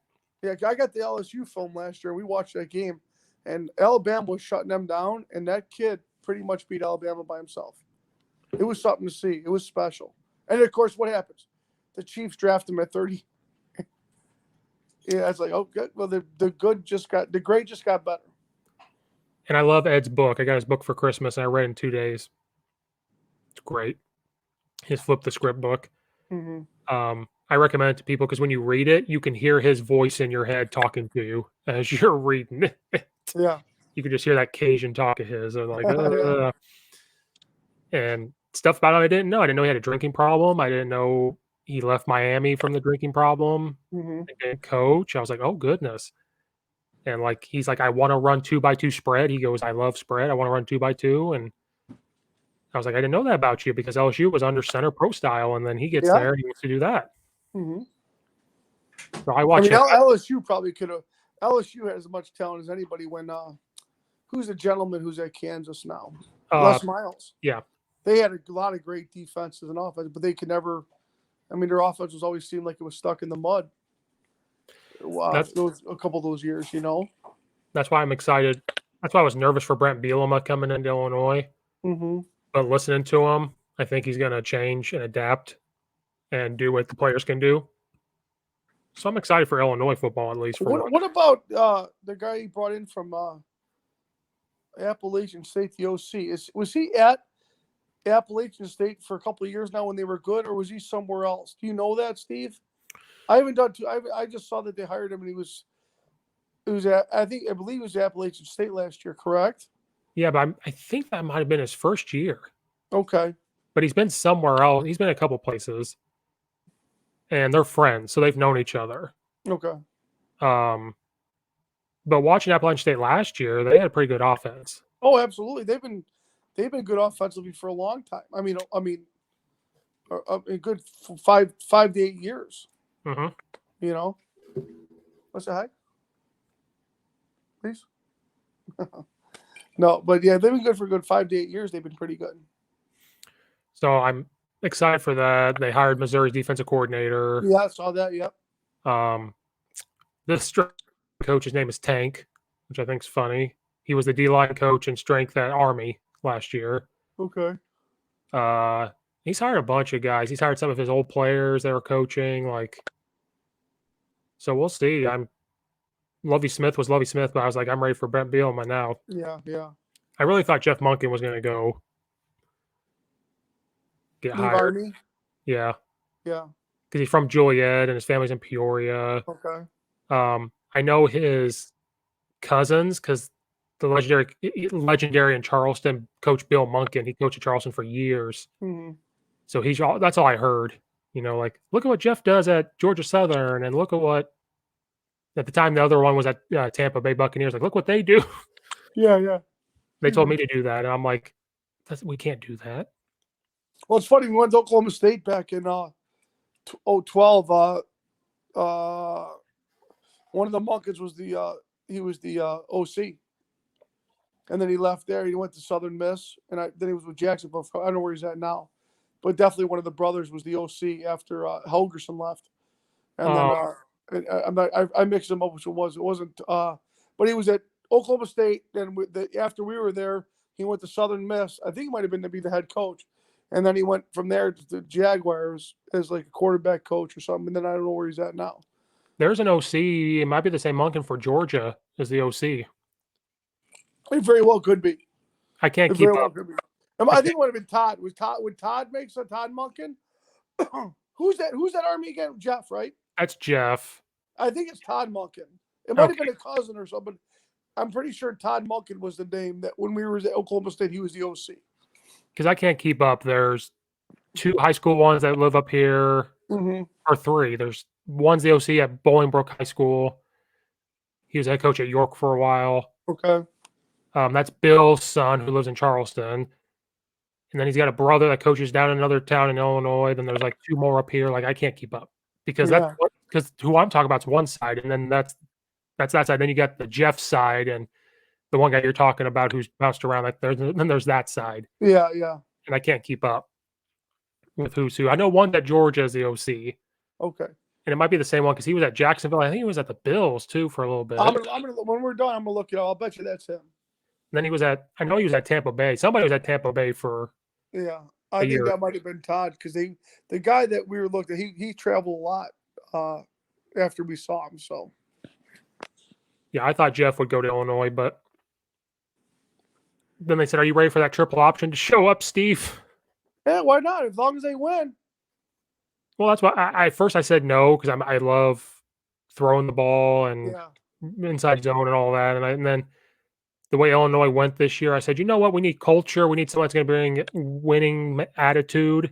Yeah, I got the LSU film last year. We watched that game, and Alabama was shutting them down, and that kid pretty much beat Alabama by himself. It was something to see. It was special. And, of course, what happens? The Chiefs draft him at 30. Yeah, it's like, oh, good. Well, the great just got better. And I love Ed's book. I got his book for Christmas, and I read it in 2 days. It's great. His Flip the Script book. Mm-hmm. I recommend it to people because when you read it, you can hear his voice in your head talking to you as you're reading it. Yeah. You can just hear that Cajun talk of his. And like, and stuff about him I didn't know. I didn't know he had a drinking problem. I didn't know he left Miami from the drinking problem. Mm-hmm. And didn't coach. I was like, oh, goodness. And like, he's like, I want to run 2x2 spread. He goes, I love spread. I want to run 2x2. And I was like, I didn't know that about you because LSU was under center pro style. And then he gets there and he wants to do that. Mm-hmm. So I watch LSU probably could have. LSU has as much talent as anybody. When who's the gentleman who's at Kansas now? Les Miles. Yeah, they had a lot of great defenses and offense, but they could never. I mean, their offense was always seemed like it was stuck in the mud. A couple of those years, That's why I'm excited. That's why I was nervous for Brent Bielema coming into Illinois. Mm-hmm. But listening to him, I think he's going to change and adapt and do what the players can do. So I'm excited for Illinois football, at least. What about the guy he brought in from Appalachian State, the OC? Was he at Appalachian State for a couple of years now when they were good, or was he somewhere else? Do you know that, Steve? I haven't done. I just saw that they hired him, and he was at. I believe he was at Appalachian State last year. Correct? Yeah, but I think that might have been his first year. Okay. But he's been somewhere else. He's been a couple places. And they're friends, so they've known each other. Okay. But watching Appalachian State last year, they had a pretty good offense. Oh, absolutely. They've been good offensively for a long time. I mean, a good 5 to 8 years. Mm-hmm. What's that? Please. No, but yeah, they've been good for a good 5 to 8 years. They've been pretty good. So I'm excited for that. They hired Missouri's defensive coordinator. Yeah, I saw that. Yep. This coach's name is Tank, which I think is funny. He was the D-line coach and strength at Army last year. Okay. He's hired a bunch of guys. He's hired some of his old players that were coaching. So we'll see. Lovie Smith was Lovie Smith, but I was like, I'm ready for Brent Bielema now. Yeah. I really thought Jeff Monken was going to go get hired. Army? Yeah. Yeah. Because he's from Joliet and his family's in Peoria. Okay. I know his cousins because the legendary in Charleston coach Bill Monken. He coached at Charleston for years. Mm-hmm. So that's all I heard. Look at what Jeff does at Georgia Southern, and look at what at the time the other one was at Tampa Bay Buccaneers. Like, look what they do. Yeah. They told me to do that, and I'm like, we can't do that. Well, it's funny. We went to Oklahoma State back in 2012. One of the Munkins was the OC, and then he left there. He went to Southern Miss, and then he was with Jacksonville. I don't know where he's at now, but definitely one of the brothers was the OC after Helgerson left. And then I mixed them up, which it wasn't. But he was at Oklahoma State. Then after we were there, he went to Southern Miss. I think he might have been to be the head coach. And then he went from there to the Jaguars as like a quarterback coach or something. And then I don't know where he's at now. There's an OC. It might be the same Monken for Georgia as the OC. It very well could be. I can't keep up. I think it would have been Todd. Would Todd make so Todd Monken? Who's that Army again? Jeff, right? That's Jeff. I think it's Todd Monken. It might have been a cousin or something. I'm pretty sure Todd Monken was the name that when we were at Oklahoma State, he was the OC. Because I can't keep up. There's 2 high school ones that live up here, or 3. There's one's the OC at Bolingbrook High School. He was head coach at York for a while. Okay. That's Bill's son who lives in Charleston. And then he's got a brother that coaches down in another town in Illinois. Then there's like 2 more up here. Like I can't keep up because because who I'm talking about is one side, and then that's that side. Then you got the Jeff side and the one guy you're talking about who's bounced around. Like then there's that side. Yeah, yeah. And I can't keep up with who's who. I know one that Georgia is the OC. Okay. And it might be the same one because he was at Jacksonville. I think he was at the Bills too for a little bit. I'm gonna when we're done, I'm gonna look it up. I'll bet you that's him. And then he was I know he was at Tampa Bay. Somebody was at Tampa Bay for I think that might have been Todd because the guy that we were looking at, he traveled a lot after we saw him. So yeah, I thought Jeff would go to Illinois, but then they said, "Are you ready for that triple option to show up, Steve?" Yeah, why not? As long as they win. Well, that's why I first I said no because I love throwing the ball and inside zone and all that, and then the way Illinois went this year, I said, you know what? We need culture. We need someone that's going to bring winning attitude,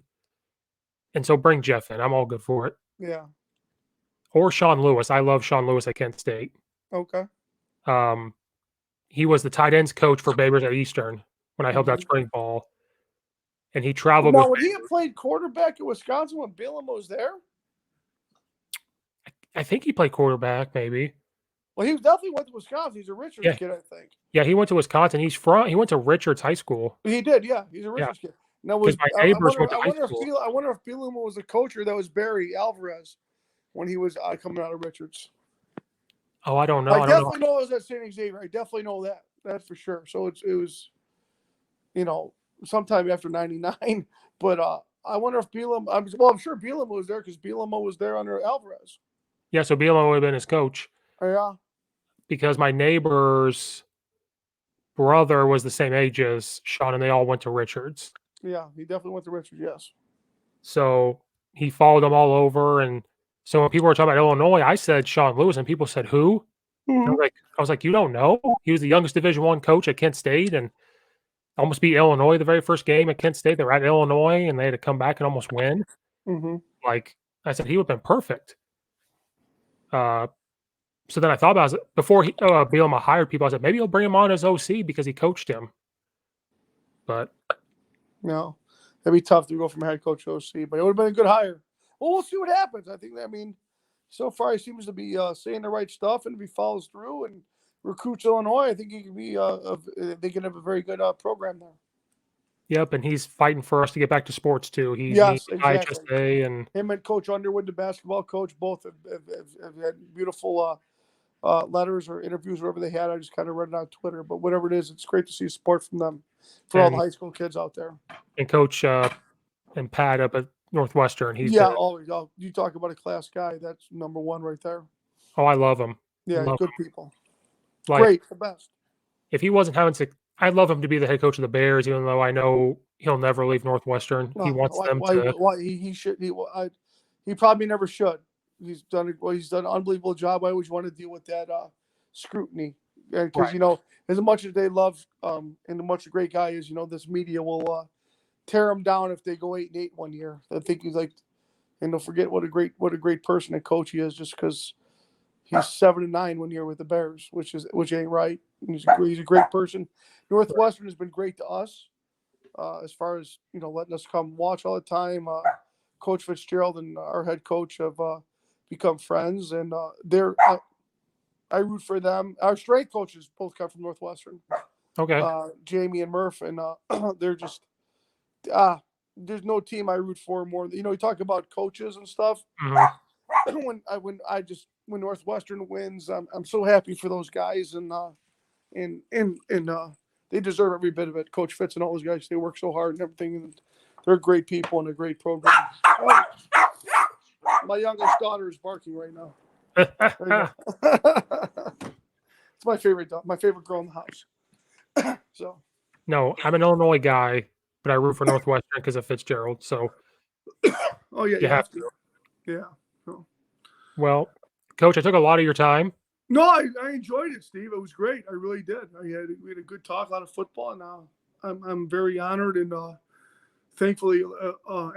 and so bring Jeff in. I'm all good for it. Yeah. Or Sean Lewis. I love Sean Lewis at Kent State. Okay. He was the tight ends coach for Babers at Eastern when I helped out spring ball. And he traveled. Now, would he have played quarterback at Wisconsin when Bielema was there? I think he played quarterback, maybe. Well, he definitely went to Wisconsin. He's a Richards kid, I think. Yeah, he went to Wisconsin. He went to Richards High School. He did, yeah. He's a Richards kid. Now, my neighbors went to high school. I wonder if Bielema was a coach or that was Barry Alvarez when he was coming out of Richards. Oh, I don't know. I definitely know it was at Saint Xavier. I definitely know that. That's for sure. So it was, sometime after '99. But I wonder if Bielema. I'm sure Bielema was there because Bielema was there under Alvarez. Yeah, so Bielema would have been his coach. Oh, yeah. Because my neighbor's brother was the same age as Sean, and they all went to Richards. Yeah, he definitely went to Richards. Yes. So he followed them all over, and so when people were talking about Illinois, I said Sean Lewis, and people said who? Mm-hmm. I was like, you don't know? He was the youngest Division I coach at Kent State, and almost beat Illinois the very first game at Kent State. They were at Illinois, and they had to come back and almost win. Mm-hmm. Like I said, he would have been perfect. So then I thought about it before Bielema hired people. I said maybe he'll bring him on as OC because he coached him. But no, it'd be tough to go from head coach to OC, but it would have been a good hire. Well, we'll see what happens. I think so far he seems to be saying the right stuff, and if he follows through and recruits Illinois, I think he can be. They can have a very good program there. Yep, and he's fighting for us to get back to sports too. He's exactly. IHSA, and him and Coach Underwood, the basketball coach, both have had beautiful letters or interviews, whatever they had. I just kind of read it on Twitter, but whatever it is, it's great to see support from them for all the high school kids out there. And Coach and Pat up at Northwestern. Always. Oh, you talk about a class guy. That's number one right there. Oh, I love him. Yeah, good people. Like, great, the best. If he wasn't having to, I'd love him to be the head coach of the Bears, even though I know he'll never leave Northwestern. He wants them to. Why he should? He probably never should. He's done an unbelievable job. I always want to deal with that scrutiny, because as much as they love and as much a great guy is, this media will tear him down if they go 8-8 one year. I think he's like, and don't forget what a great person and coach he is, just because he's 7-9 one year with the Bears, which ain't right. He's a great person. Northwestern has been great to us as far as letting us come watch all the time. Coach Fitzgerald and our head coach have become friends, and I root for them. Our strength coaches both come from Northwestern. Okay. Jamie and Murph, and they're just there's no team I root for more. You talk about coaches and stuff. Mm-hmm. When Northwestern wins, I'm so happy for those guys, and they deserve every bit of it. Coach Fitz and all those guys, they work so hard and everything. And they're great people and a great program. Oh, my youngest daughter is barking right now. It's my favorite dog, my favorite girl in the house. So. No, I'm an Illinois guy, but I root for Northwestern because of Fitzgerald. So. Oh yeah, you have to. Yeah. So. Well, Coach, I took a lot of your time. No, I enjoyed it, Steve. It was great. I really did. We had a good talk, a lot of football, and I'm very honored and thankfully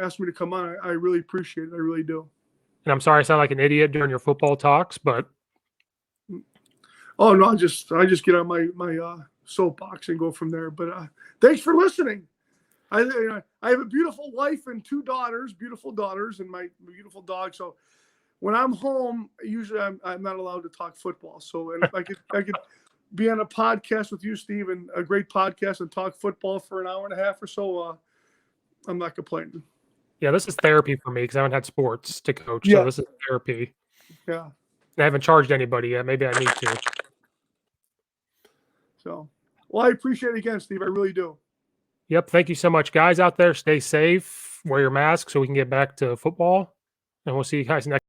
asked me to come on. I really appreciate it. I really do. And I'm sorry I sound like an idiot during your football talks, but oh no, I just get on my soapbox and go from there. But thanks for listening. I have a beautiful wife and two daughters, beautiful daughters, and my beautiful dog. So when I'm home, usually I'm not allowed to talk football. So and if I could be on a podcast with you, Steve, and a great podcast and talk football for an hour and a half or so, I'm not complaining. Yeah, this is therapy for me because I haven't had sports to coach. Yeah. So this is therapy. Yeah. And I haven't charged anybody yet. Maybe I need to. So, well, I appreciate it again, Steve. I really do. Yep. Thank you so much. Guys out there, stay safe, wear your mask so we can get back to football. And we'll see you guys next